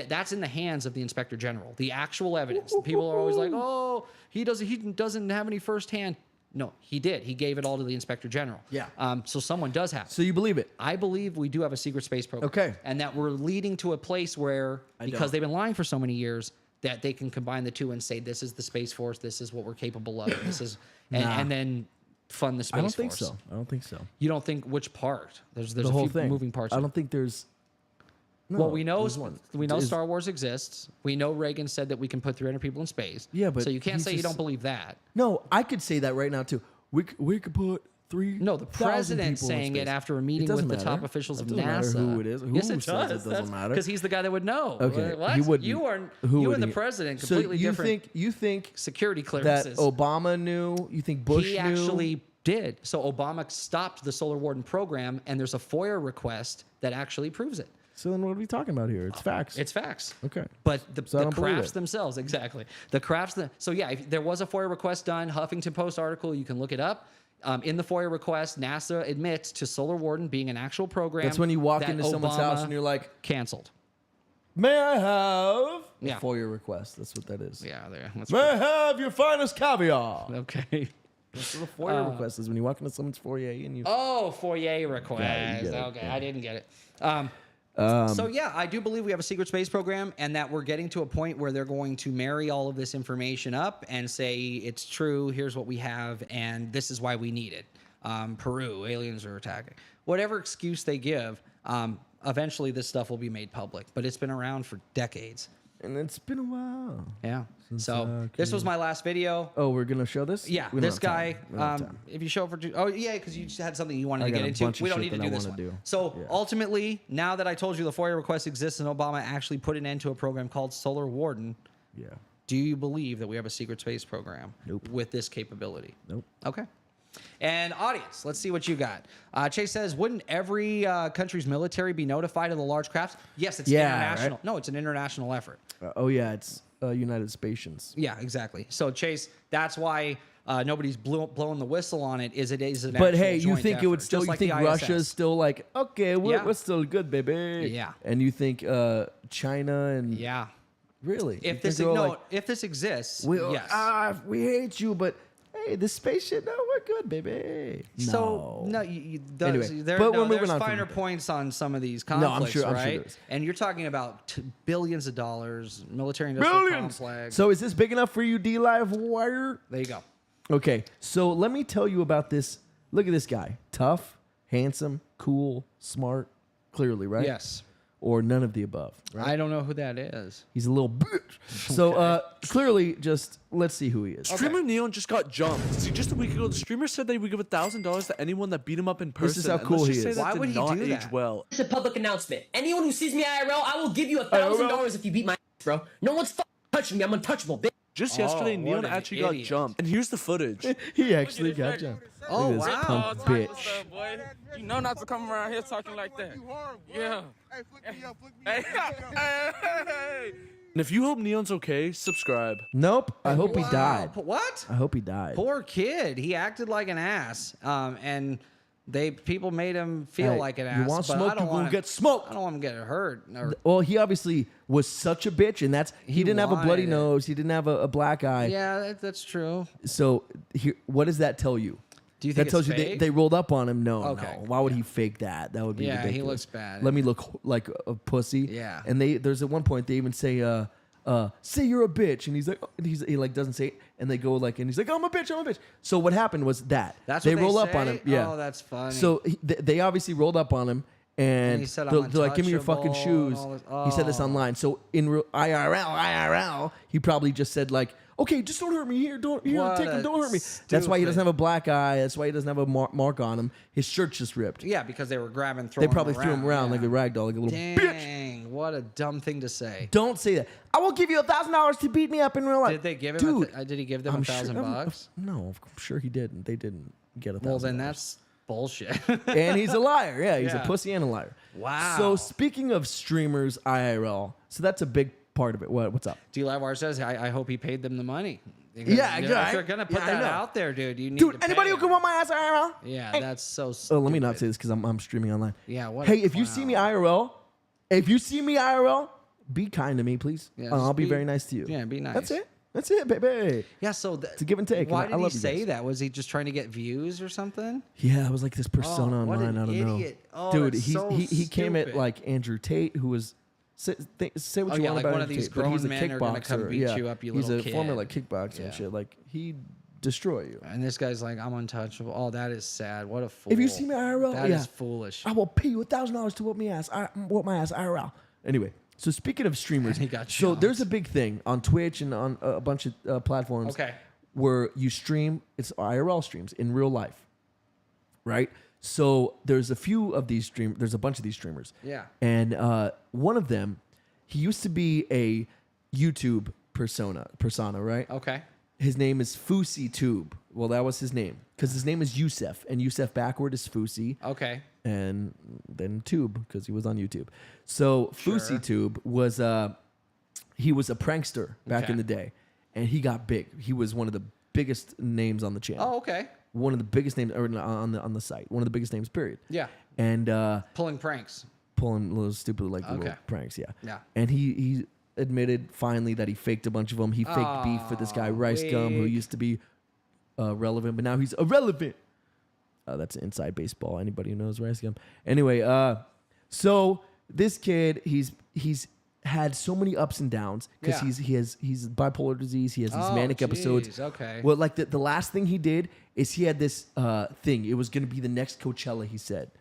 That's in the hands of the Inspector General. The actual evidence. People are always like, "Oh, he doesn't have any firsthand." No, he did. He gave it all to the Inspector General. Yeah. So someone does have it. So you believe it? I believe we do have a secret space program. Okay. And that we're leading to a place where, because don't. they've been lying for so many years, that they can combine the two and say, this is the Space Force, this is what we're capable of, and this is, and then fund the Space Force. I don't think so. I don't think so. You don't think which part? There's The a whole few thing. moving parts. I don't think there's. No, well, we know there's one. Star Wars exists. We know Reagan said that we can put 300 people in space. Yeah, but so you can't he's say you just- don't believe that. No, I could say that right now too. We could put 3. No, the president's saying it after a meeting with the top officials of It doesn't matter NASA. who it is. Who Yes, it says does. it doesn't matter? Because he's the guy that would know. Okay, What? he wouldn't. You are. Who You would and the he- president So completely different. You think Security that clearances. Obama knew? You think Bush he knew? actually did. So Obama stopped the Solar Warden program, and there's a FOIA request that actually proves it. So then what are we talking about here? It's facts. It's facts. Okay. But the So I don't believe crafts it. themselves, exactly. The crafts. So yeah, if there was a FOIA request done, Huffington Post article, you can look it up. In the FOIA request, NASA admits to Solar Warden being an actual program. That's when you walk that into someone's Obama house and you're like, canceled. may I have Yeah. a FOIA request? That's what that is. Yeah, there. That's May I have your finest caviar? okay. That's what a FOIA request is when you walk into someone's foyer and you. Oh, FOIA request. get it, Okay, yeah. I didn't get it. So yeah, I do believe we have a secret space program, and that we're getting to a point where they're going to marry all of this information up and say it's true. Here's what we have, and this is why we need it. Peru, aliens are attacking. Whatever excuse they give, eventually this stuff will be made public. But it's been around for decades. And it's been a while. Yeah. So this was my last video. Oh, we're gonna show this? Yeah, We don't this have guy. time. We don't have time. If you show for because you just had something you wanted I to got get a into. bunch of We don't shit need to that do I this wanna one. do. So Yeah. ultimately, now that I told you the FOIA request exists and Obama actually put an end to a program called Solar Warden, Yeah. do you believe that we have a secret space program Nope. with this capability? Nope. Okay. And audience, let's see what you got. Chase says, wouldn't every country's military be notified of the large crafts? Yes, it's international. Right? No, it's an international effort. Oh yeah, it's United Stations. Yeah, exactly. So Chase, that's why nobody's blowing the whistle on it. It is an But actual hey, you joint think it would effort, still? just You like think the Russia's ISS. still like okay? Yeah. We're still good, baby. Yeah. And you think China and Yeah. really? You If this think they're all like, if this exists, we, yes. we hate you, but hey, this space shit, no, we're good, baby. So no, those, Anyway, there, but no, we're moving there's on from finer there. points on some of these I'm conflicts, sure right? there is. And you're talking about billions of dollars, military industrial billions. complex. So is this big enough for you, D Live Wire? there you go. Okay, so let me tell you about this. Look at this guy. Tough, handsome, cool, smart, clearly, right? Yes. Or none of the above, right? I don't know who that is. He's a little bitch. So clearly, just let's see who he is. Streamer Neon just got jumped. See, just a week ago, the streamer said they would give $1,000 to anyone that beat him up in person. This is how and cool let's he just say is. that Why did would he not do age that? well. It's a public announcement. Anyone who sees me IRL, I will give you $1,000 if you beat my ass, bro. No one's touching me. I'm untouchable, bitch. Just yesterday, what Neon an actually got idiot. jumped. And here's the footage. He actually got jumped. Oh, Look at this wow. punk bitch. Boy, you know not to come around here talking like that. Yeah. Hey, flick me up, flick me up. Hey. And if you hope Neon's okay, subscribe. Nope. I hope he died. What? I hope he died. Poor kid. He acted like an ass. And people made him feel Hey, like an you ass. want but smoke, I don't you want will get smoked. I don't want him to get hurt. Or, Well, he obviously was such a bitch, and he didn't have a bloody wanted it. nose. He didn't have a black eye. yeah, that's true. So what does that tell you? Do you That think tells it's you fake? they rolled up on him. No, Okay. no. Why would he fake that? That would be Yeah, he ridiculous. looks bad. Let me look like a pussy. Yeah. And there's at one point they even say say you're a bitch, and he's like he like doesn't say it, and they go like and he's like I'm a bitch, I'm a bitch. So what happened was that That's they what they roll up on say? him. Yeah. Oh, that's funny. So they obviously rolled up on him. And he said, they're "I'm like, give me your fucking untouchable," and shoes. all this- He said this Oh. online. So in real IRL, he probably just said like, okay, just don't hurt me here. Don't What take him. a Don't hurt me. That's why he doesn't stupid- have a black eye. That's why he doesn't have a mark on him. His shirt's just ripped. Yeah, because they were grabbing, They throwing probably threw him around yeah. like a rag doll, like a little bitch. Dang, what a dumb thing to say. Don't say that. I will give you $1,000 to beat me up in real life. Did they give him? Dude, Did he give them I'm $1,000 sure, bucks? No, I'm sure he didn't. They didn't get $1,000. Well, then that's bullshit. And he's a liar. Yeah, he's Yeah. a pussy and a liar. Wow. So speaking of streamers IRL, so that's a big part of it. What's up? D. Lavar says, I hope he paid them the money. Yeah, If right. you're gonna put Yeah, I that know. out there, dude, you need Dude, to pay anybody who him. can want my ass IRL? Yeah, Hey. that's so Oh, stupid. let me not say this because I'm streaming online. Yeah, what Hey, a if you see me clown. IRL, be kind to me, please. Yeah, I'll just be very nice to you. Yeah, be nice. That's it. That's it, baby. Yeah, so It's a give and take. Why and I did he love you say guys. that? Was he just trying to get views or something? Yeah, it was like this persona Oh, what online. an I don't idiot. know. Oh, Dude, that's he so he came at stupid. like Andrew Tate, who was say what Oh, you yeah, want like about one of Andrew these Tate, but he's a grown men are gonna come kickboxer. beat Yeah. you up, you he's little a former kid. like kickboxer Yeah. and shit. Like he destroy you. And this guy's like, I'm untouchable. Oh, that is sad. What a fool. If you see me IRL, that yeah, is foolish. I will pay you $1,000 to whoop my ass IRL. Anyway, so speaking of streamers, And he got so jumped. there's a big thing on Twitch and on a bunch of platforms. Okay. Where you stream, it's IRL streams in real life, right? So there's a few of these there's a bunch of these streamers. Yeah. And one of them, he used to be a YouTube persona, right? Okay. His name is FousyTube. Well, that was his name because his name is Yusef, and Yusef backward is Fousey. Okay. And then Tube because he was on YouTube. So FousyTube was he was a prankster back in the day, and he got big. He was one of the biggest names on the channel. Oh, okay. One of the biggest names on the site. One of the biggest names, period. Yeah. And pulling pranks. Pulling little stupid little pranks. Yeah. Yeah. And he admitted finally that he faked a bunch of them. He faked beef with this guy Rice Gum, who used to be relevant, but now he's irrelevant. That's inside baseball. Anybody who knows Rice Gum. Anyway, so this kid, he's had so many ups and downs because he's bipolar disease. He has these manic episodes. Okay. Well, like the last thing he did is he had this thing. It was going to be the next Coachella. He said,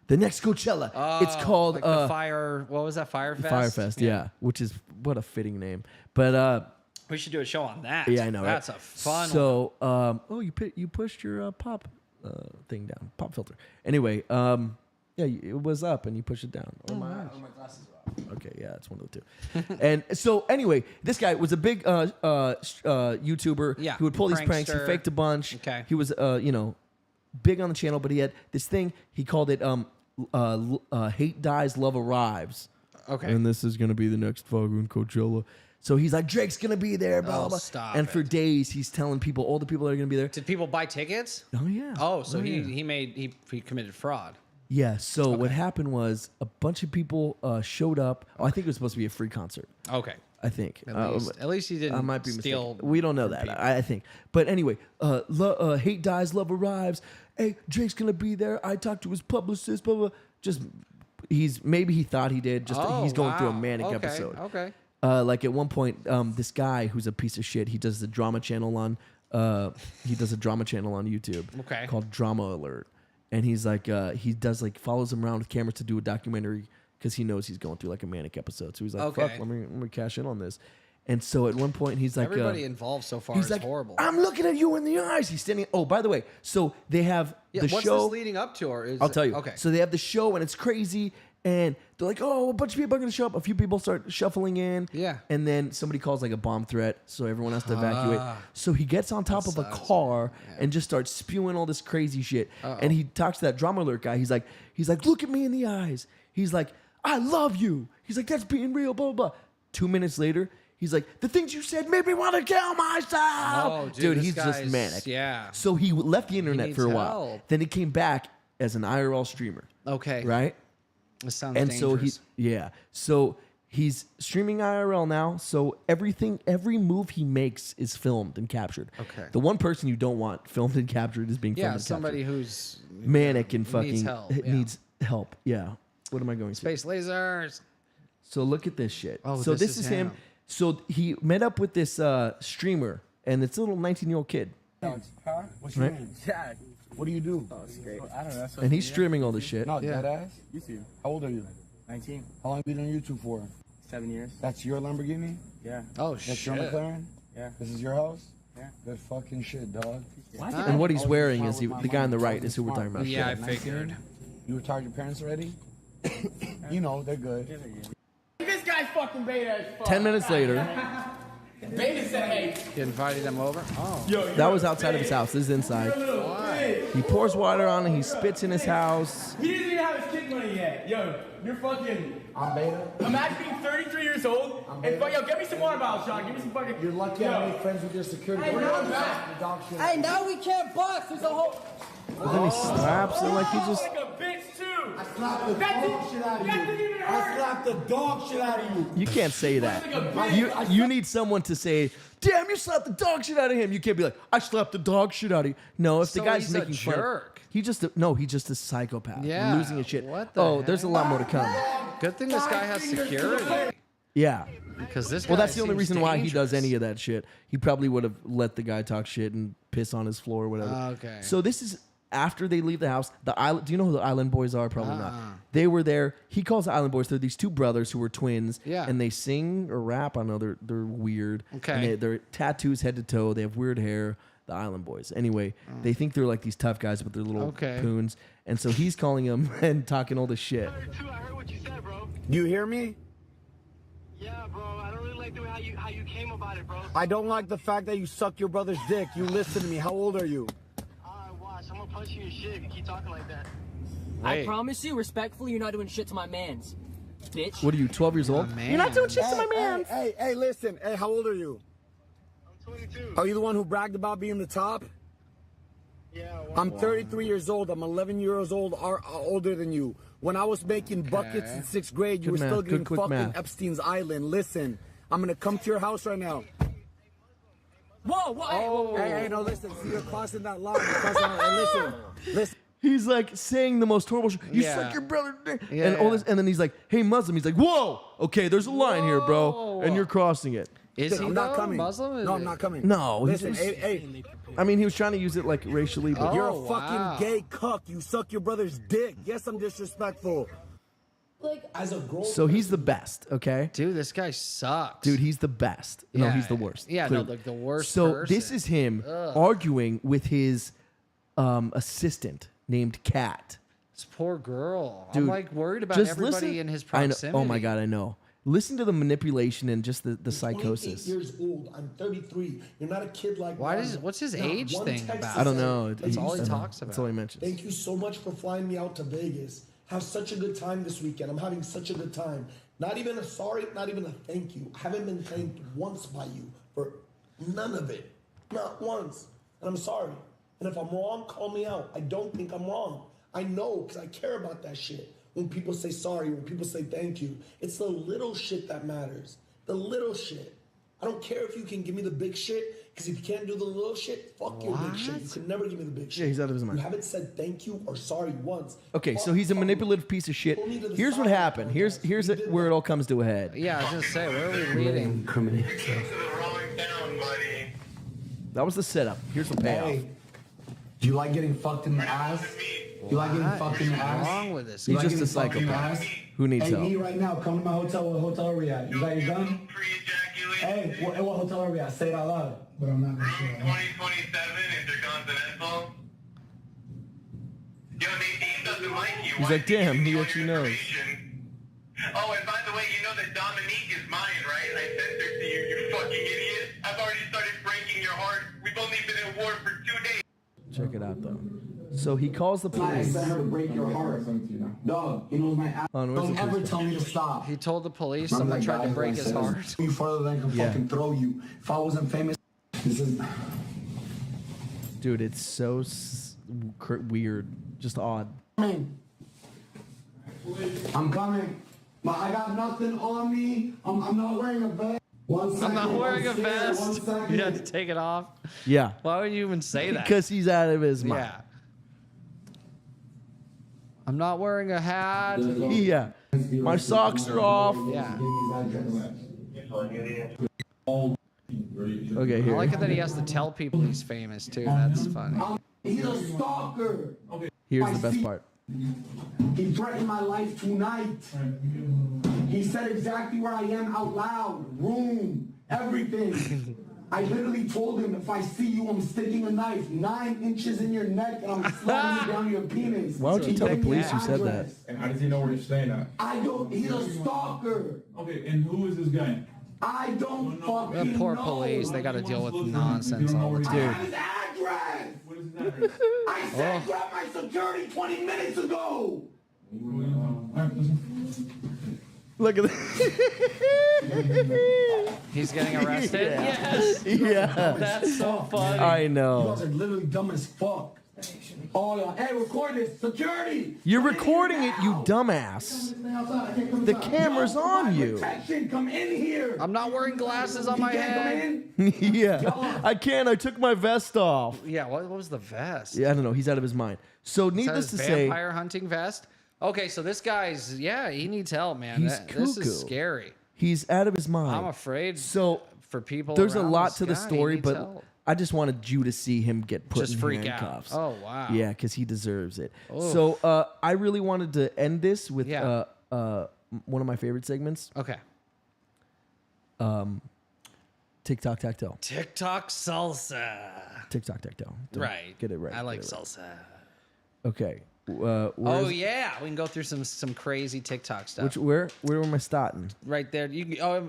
the next Coachella. It's called like the Fire. What was that? Fire Fest. Fire Fest. Yeah. Which is what a fitting name. But we should do a show on that. Yeah, I know. That's a fun. So you pushed your pop thing down, pop filter. Anyway, yeah, it was up and you push it down. Or my glasses are off. Okay, yeah, it's one of the two. And so anyway, this guy was a big YouTuber who would pull these pranks. He faked a bunch. Okay. He was big on the channel, but he had this thing. He called it Hate Dies, Love Arrives. Okay. And this is gonna be the next fucking Coachella. So he's like, Drake's gonna be there, blah, blah, blah. Stop and it. for days, he's telling people, all the people that are gonna be there. Did people buy tickets? Oh, yeah. Oh, so yeah. he committed fraud. Yeah, so what happened was a bunch of people showed up. Oh, I think it was supposed to be a free concert. Okay. I think. At least he didn't I might be steal. mistaken. We don't know that, I think. But anyway, Hate Dies, Love Arrives. Hey, Drake's gonna be there. I talked to his publicist, blah, blah. Just, maybe he thought he did. Just he's going through a manic episode. Okay. Like at one point, this guy who's a piece of shit, he does a drama channel on YouTube called Drama Alert. And he's like, he does like follows him around with cameras to do a documentary because he knows he's going through like a manic episode. So he's like, fuck, let me cash in on this. And so at one point he's like, everybody involved so far is horrible. I'm looking at you in the eyes. He's standing. Oh, by the way, so they have the what's show. What's this leading up to? Or I'll tell you. Okay. So they have the show and it's crazy. And they're like, oh, a bunch of people are going to show up. A few people start shuffling in. Yeah. And then somebody calls like a bomb threat. So everyone has to evacuate. So he gets on top of a car and just starts spewing all this crazy shit. And he talks to that Drama Alert guy. He's like, look at me in the eyes. He's like, I love you. He's like, that's being real, blah, blah, blah. 2 minutes later, he's like, the things you said made me want to kill myself. Oh, dude, he's just manic. Yeah. So he left the internet for a while. help. Then he came back as an IRL streamer. Okay. Right? This sounds And dangerous. so he's streaming IRL now. So every move he makes is filmed and captured. Okay. The one person you don't want filmed and captured is being filmed and somebody captured. who's Manic and fucking needs help. Yeah. What am I going to? Space lasers. So look at this shit. Oh, so this is him. So he met up with this streamer, and it's a little 19-year-old kid. Huh? What's your name? Chad. What do you do? Oh, it's great. I don't know. And he's streaming all this shit. No, dead ass? YouTube. How old are you? 19. How long have you been on YouTube for? 7 years. That's your Lamborghini? Yeah. Oh, That's your McLaren? Yeah. This is your house? Yeah. Good fucking shit, dog. What? And what he's wearing is the guy on the right is who we're talking about. Yeah, I figured. You retired your parents already? You know, they're good. This guy's fucking beta as fuck. 10 minutes later. Beta said, hey. You invited them over? Oh. That was outside of his house. This is inside. He pours water on it. He spits in his house. He doesn't even have his kid money yet. Yo, you're fucking... I'm beta. Imagine being 33 years old and yo, get me some water bottles, Sean. Give me some fucking... You're lucky I made friends with your security. Hey, now we can't box. There's a whole... But then he slaps it like he just... like a bitch, too. I slapped the dog shit out of you. I slapped the dog shit out of you. You can't say that. You need someone to say, damn, you slapped the dog shit out of him. You can't be like, I slapped the dog shit out of you. No, if the guy's making fun. Jerk. He's just a psychopath. Yeah. Losing his shit. What the heck? There's a lot more to come. Good thing this guy has security. Yeah. Because this guy Well, that's the only seems reason why he does dangerous. any of that shit. He probably would have let the guy talk shit and piss on his floor or whatever. Okay. So this is after they leave the house. The island. Do you know who the Island Boys are? Probably not. They were there. He calls the Island Boys. They're these two brothers who were twins. Yeah. And they sing or rap. I know they're weird. Okay. And they're tattoos head to toe. They have weird hair. The Island Boys. Anyway, they think they're like these tough guys, but they're little poons. And so he's calling them and talking all this shit. Do you hear me? Yeah, bro. I don't really like the way how you came about it, bro. I don't like the fact that you suck your brother's dick. You listen to me. How old are you? Alright, watch. I'm gonna punch you in shit if you keep talking like that. I promise you, respectfully, you're not doing shit to my mans, bitch. What are you, 12 years old? Man. You're not doing shit to my man. Hey, listen. Hey, how old are you? I'm 22. Are you the one who bragged about being the top? Yeah. I'm 33 years old. I'm 11 years old, older than you. When I was making buckets in 6th grade, you were still getting fucked in Epstein's Island. Listen, I'm gonna come to your house right now. Whoa, whoa, Hey, no, listen. See, you're crossing that line. Hey, listen. He's like saying the most horrible shit. You suck your brother dick. And all this, and then he's like, hey, Muslim. He's like, whoa, okay, there's a line here, bro. And you're crossing it. Is he I'm not coming. Muslim? No, I'm not coming. No. Listen, hey. I mean, he was trying to use it like racially, but You're a fucking gay cuck. You suck your brother's dick. Yes, I'm disrespectful. Like, as a grown so he's the best, okay? Dude, this guy sucks. Dude, he's the best. No, he's the worst. Yeah, clearly. no, like the worst So person. this is him arguing with his assistant named Kat. This poor girl. Dude, I'm like worried about just everybody listen. in his I know. proximity. Oh my God, I know. Listen to the manipulation and just the psychosis. 28 years old. I'm 33. You're not a kid like What's his age thing about? I don't know. That's all he talks about. That's all he mentions. Thank you so much for flying me out to Vegas. Have such a good time this weekend. I'm having such a good time. Not even a sorry, not even a thank you. I haven't been thanked once by you for none of it. Not once. And I'm sorry. And if I'm wrong, call me out. I don't think I'm wrong. I know because I care about that shit. When people say sorry, when people say thank you, it's the little shit that matters. The little shit. I don't care if you can give me the big shit, because if you can't do the little shit, fuck your big shit. You can never give me the big shit. Yeah, he's out of his mind. You haven't said thank you or sorry once. Okay, so he's a manipulative piece of shit. Here's what happened. Here's where it all comes to a head. Yeah, I was gonna say, where are we leading? That was the setup. Here's the payoff. Hey, do you like getting fucked in the ass? You like getting fucked in the ass? What's wrong with this? He's just a psychopath who needs hey, help. me right now, come to my hotel. What hotel are we at? You got your gun? Hey, what hotel are we at? Say it out loud. But I'm not gonna say it. 2027 Intercontinental. Yo, Nadine doesn't like you. He's like, damn, he actually knows. Oh, and by the way, you know that Dominique is mine, right? I sent her to you, you fucking idiot. I've already started breaking your heart. We've only been at war for 2 days. Check it out, though. So he calls the I police. sent her to break your heart. Dog, you know my ass. Don't ever tell me to stop. He told the police someone tried to break his heart. You further than I can fucking throw you. If I wasn't famous, this is. Dude, it's so weird. Just odd. I'm coming. But I got nothing on me. I'm not wearing a vest. I'm not wearing a vest. You had to take it off. Yeah. Why would you even say that? Because he's out of his mind. Yeah. I'm not wearing a hat. Yeah. My socks are off. Yeah. Okay, here. I like it that he has to tell people he's famous too. That's funny. He's a stalker. Here's the best part. He threatened my life tonight. He said exactly where I am out loud. Room, everything. I literally told him, if I see you, I'm sticking a knife 9 inches in your neck and I'm slamming it down your penis. Why would you tell the police you said that? And how does he know where you're staying at? I don't, he's a stalker. Okay, and who is this guy? I don't fucking The poor know. police, they got to deal with nonsense all the I time. have his address. I said grab my security 20 minutes ago. Look at that. He's getting arrested? Yeah. Yes. Yeah. That's so funny. I You know. guys are literally dumb as fuck. Oh, hey, record this. Security. You're recording it, you dumbass. The camera's on you. Protection, come in here. I'm not wearing glasses on my Come head. in. Yeah. I can't. I took my vest off. Yeah, what was the vest? Yeah, I don't know. He's out of his mind. So Is that needless his to say, vampire hunting vest? Okay, so this guy's, yeah, he needs help, man. He's This cuckoo. is scary. he's out of his mind. I'm afraid So for people there's a around lot this to the guy, he story, needs but help. I just wanted you to see him get put Just in freak handcuffs. out. Oh, wow. Yeah, because he deserves it. Oof. So I really wanted to end this with Yeah. one of my favorite segments. Okay. TikTok Tactile. TikTok salsa. TikTok Tactile. Don't Right. Get it right. I like get it right. salsa. Okay. Oh yeah, we can go through some crazy TikTok stuff. Where am I starting? Right there. You can,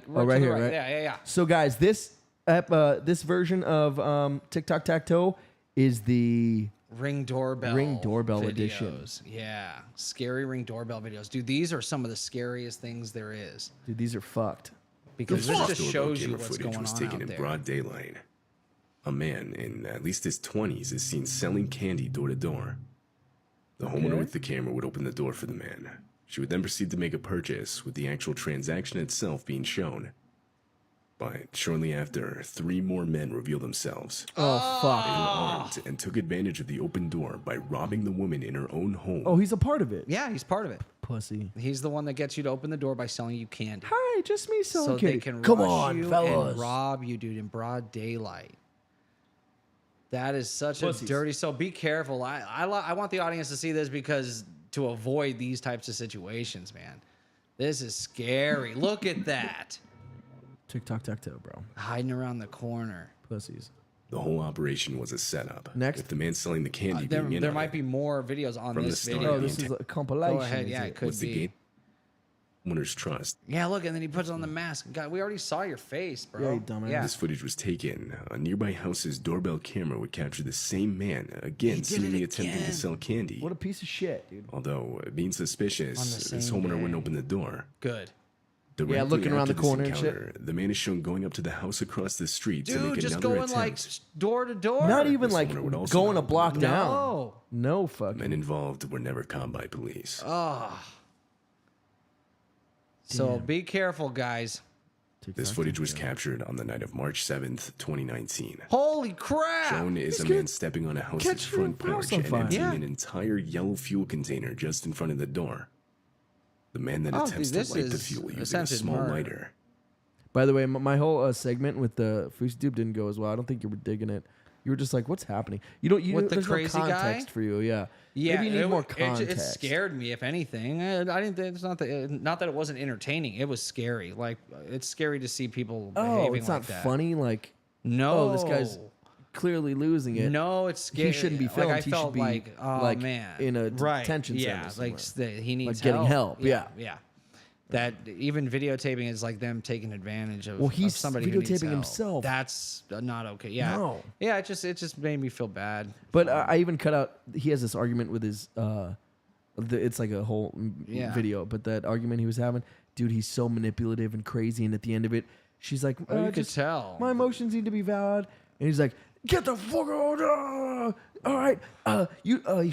right here, right. right? Yeah. So guys, this version of Tic Tac Tac Toe is the Ring doorbell videos. edition. Yeah, scary Ring doorbell videos, dude. These are some of the scariest things there is. Dude, these are fucked. Because this just shows you what's footage going was on taken out in broad daylight. A man in at least his 20s is seen selling candy door to door. The homeowner with the camera would open the door for the man. She would then proceed to make a purchase, with the actual transaction itself being shown. But shortly after, 3 more men revealed themselves. Oh, fuck. They were armed and took advantage of the open door by robbing the woman in her own home. Oh, he's a part of it. Yeah, he's part of it. Pussy. He's the one that gets you to open the door by selling you candy. Hi, just me selling so candy. They can Come rush on, you fellas. and rob you, dude, in broad daylight. That is such Pussies. a dirty. So be careful. I want the audience to see this because to avoid these types of situations, man. This is scary. Look at that. Tic Tac Tac Toe, bro. Hiding around the corner. Pussies. The whole operation was a setup. Next. With the man selling the candy There being in there on might it. be more videos on From this the start, video. Oh, this is a compilation. Go ahead. Yeah, is it could was the be. game owner's trust. Yeah, look, and then he puts on the mask. God, we already saw your face, bro. Yeah, you dumbass. Yeah. This footage was taken. A nearby house's doorbell camera would capture the same man, again, seemingly attempting to sell candy. What a piece of shit, dude. Although, being suspicious, this same homeowner day. wouldn't open the door. Good. Directly looking around after the this corner and shit. encounter, the man is shown going up to the house across the street to Dude, make just another going like attempt. door to door. Not even This like owner would also going a not block open the down. door. No fucking. Men involved were never caught by police. Oh. So be careful, guys. This footage was captured on the night of March 7th, 2019. Holy crap! Shown is a man stepping on a house's catch your front house porch on and fire. emptying Yeah. an entire yellow fuel container just in front of the door. The man then Oh, attempts dude, to this light the is fuel using a attempted small murder. lighter. By the way, my whole segment with the FousyTube didn't go as well. I don't think you were digging it. You were just like, "What's happening?" You don't. You With the there's crazy no guy? context for you. Yeah. Yeah, Maybe you need more It context. scared me, if anything. I didn't. It's not that it wasn't entertaining. It was scary. Like it's scary to see people behaving it's like not that. funny. Like, No, oh, this guy's clearly losing it. No, it's scary. He shouldn't be filmed. Like, I he felt should be like, oh man, in a right. detention yeah, center. like somewhere. he needs like getting help. Yeah. yeah. That even videotaping is like them taking advantage of. Well, he's of somebody who needs videotaping help. himself. That's not okay. Yeah, No. yeah. It just made me feel bad. But I even cut out. He has this argument with his. It's like a whole video. But that argument he was having, dude, he's so manipulative and crazy. And at the end of it, she's like, Oh, you could tell. My emotions need to be valid. And he's like, get the fuck out. All right.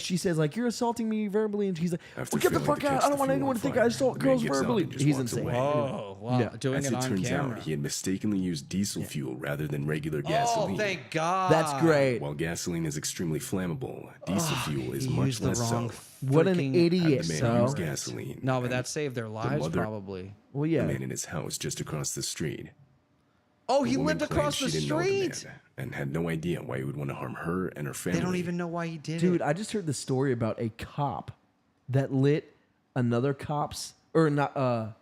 She says, like, you're assaulting me verbally. And she's like, After well, get the failing fuck to out. catch I don't the want fuel anyone on to think fire, I assault the man girls gets out verbally. and just He's walks insane. away. Oh, wow. Yeah. Doing As it it on turns camera. out, he had mistakenly used diesel fuel rather than regular Oh, gasoline. thank God. That's great. While gasoline is extremely flammable, diesel fuel is He much used the less wrong so. What an freaking- idiot, Had the man so. used gasoline. No, but and that saved their lives mother- probably. Well, yeah. The man in his house just across the street. Oh, The he woman lived claimed across she the didn't know the street. man and had no idea why he would want to harm her and her family. They don't even know why he did Dude, it. I just heard the story about a cop that lit another cop's or not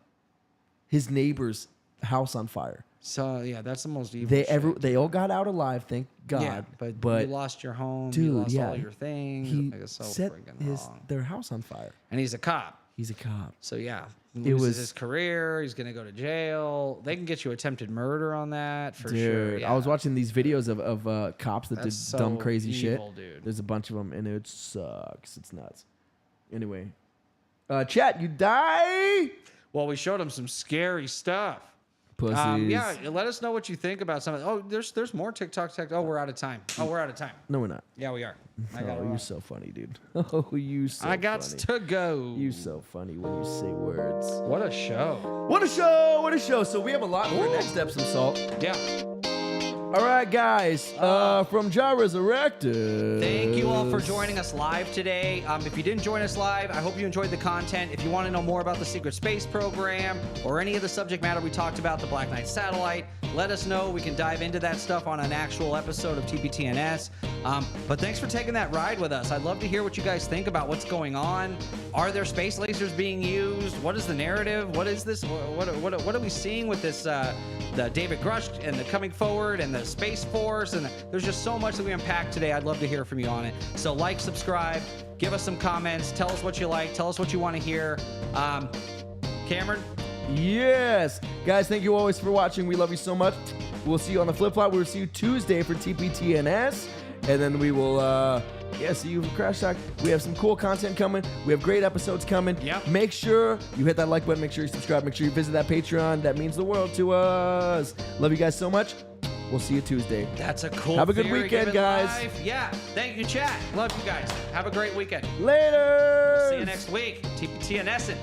his neighbor's house on fire. So yeah, that's the most evil. They all got out alive, thank God. Yeah, but you lost your home. dude, you lost yeah, all your things. He Like, it's so set friggin' wrong. their house on fire. And he's a cop. He's a cop. So yeah, he It loses was- his career. He's gonna go to jail. They can get you attempted murder on that for Dude, sure. Yeah. I was watching these videos of cops that That's did dumb, so crazy evil, shit. dude. There's a bunch of them, and it sucks. It's nuts. Anyway, chat, you die. Well, we showed him some scary stuff. Pussies. Yeah, let us know what you think about some of. Oh, there's more TikTok. Oh, we're out of time. Oh, we're out of time. No, we're not. Yeah, we are. I got Oh, you're so funny, dude. Oh, you so I got funny. to go. You so funny when you say words. What a show. What a show. What a show. So we have a lot for next episode, Salt. Yeah. All right, guys. From Ja Resurrected. Thank you all for joining us live today. If you didn't join us live, I hope you enjoyed the content. If you want to know more about the Secret Space Program or any of the subject matter we talked about, the Black Knight satellite, let us know. We can dive into that stuff on an actual episode of TPTNS. But thanks for taking that ride with us. I'd love to hear what you guys think about what's going on. Are there space lasers being used? What is the narrative? What is this? What are we seeing with this? The David Grush and the Coming Forward and the Space Force, and there's just so much that we unpacked today. I'd love to hear from you on it. So like, subscribe, Give us some comments. Tell us what you like. Tell us what you want to hear. Cameron? Yes. Guys, thank you always for watching. We love you so much. We'll see you on the flip-flop. We'll see you Tuesday for TPTNS. And then we will, see you for Crash Talk. We have some cool content coming. We have great episodes coming. Yep. Make sure you hit that like button. Make sure you subscribe. Make sure you visit that Patreon. That means the world to us. Love you guys so much. We'll see you Tuesday. That's a cool Have a good theory, weekend, Give It guys. Life. Yeah. Thank you, chat. Love you guys. Have a great weekend. Later. We'll see you next week. TPTNS.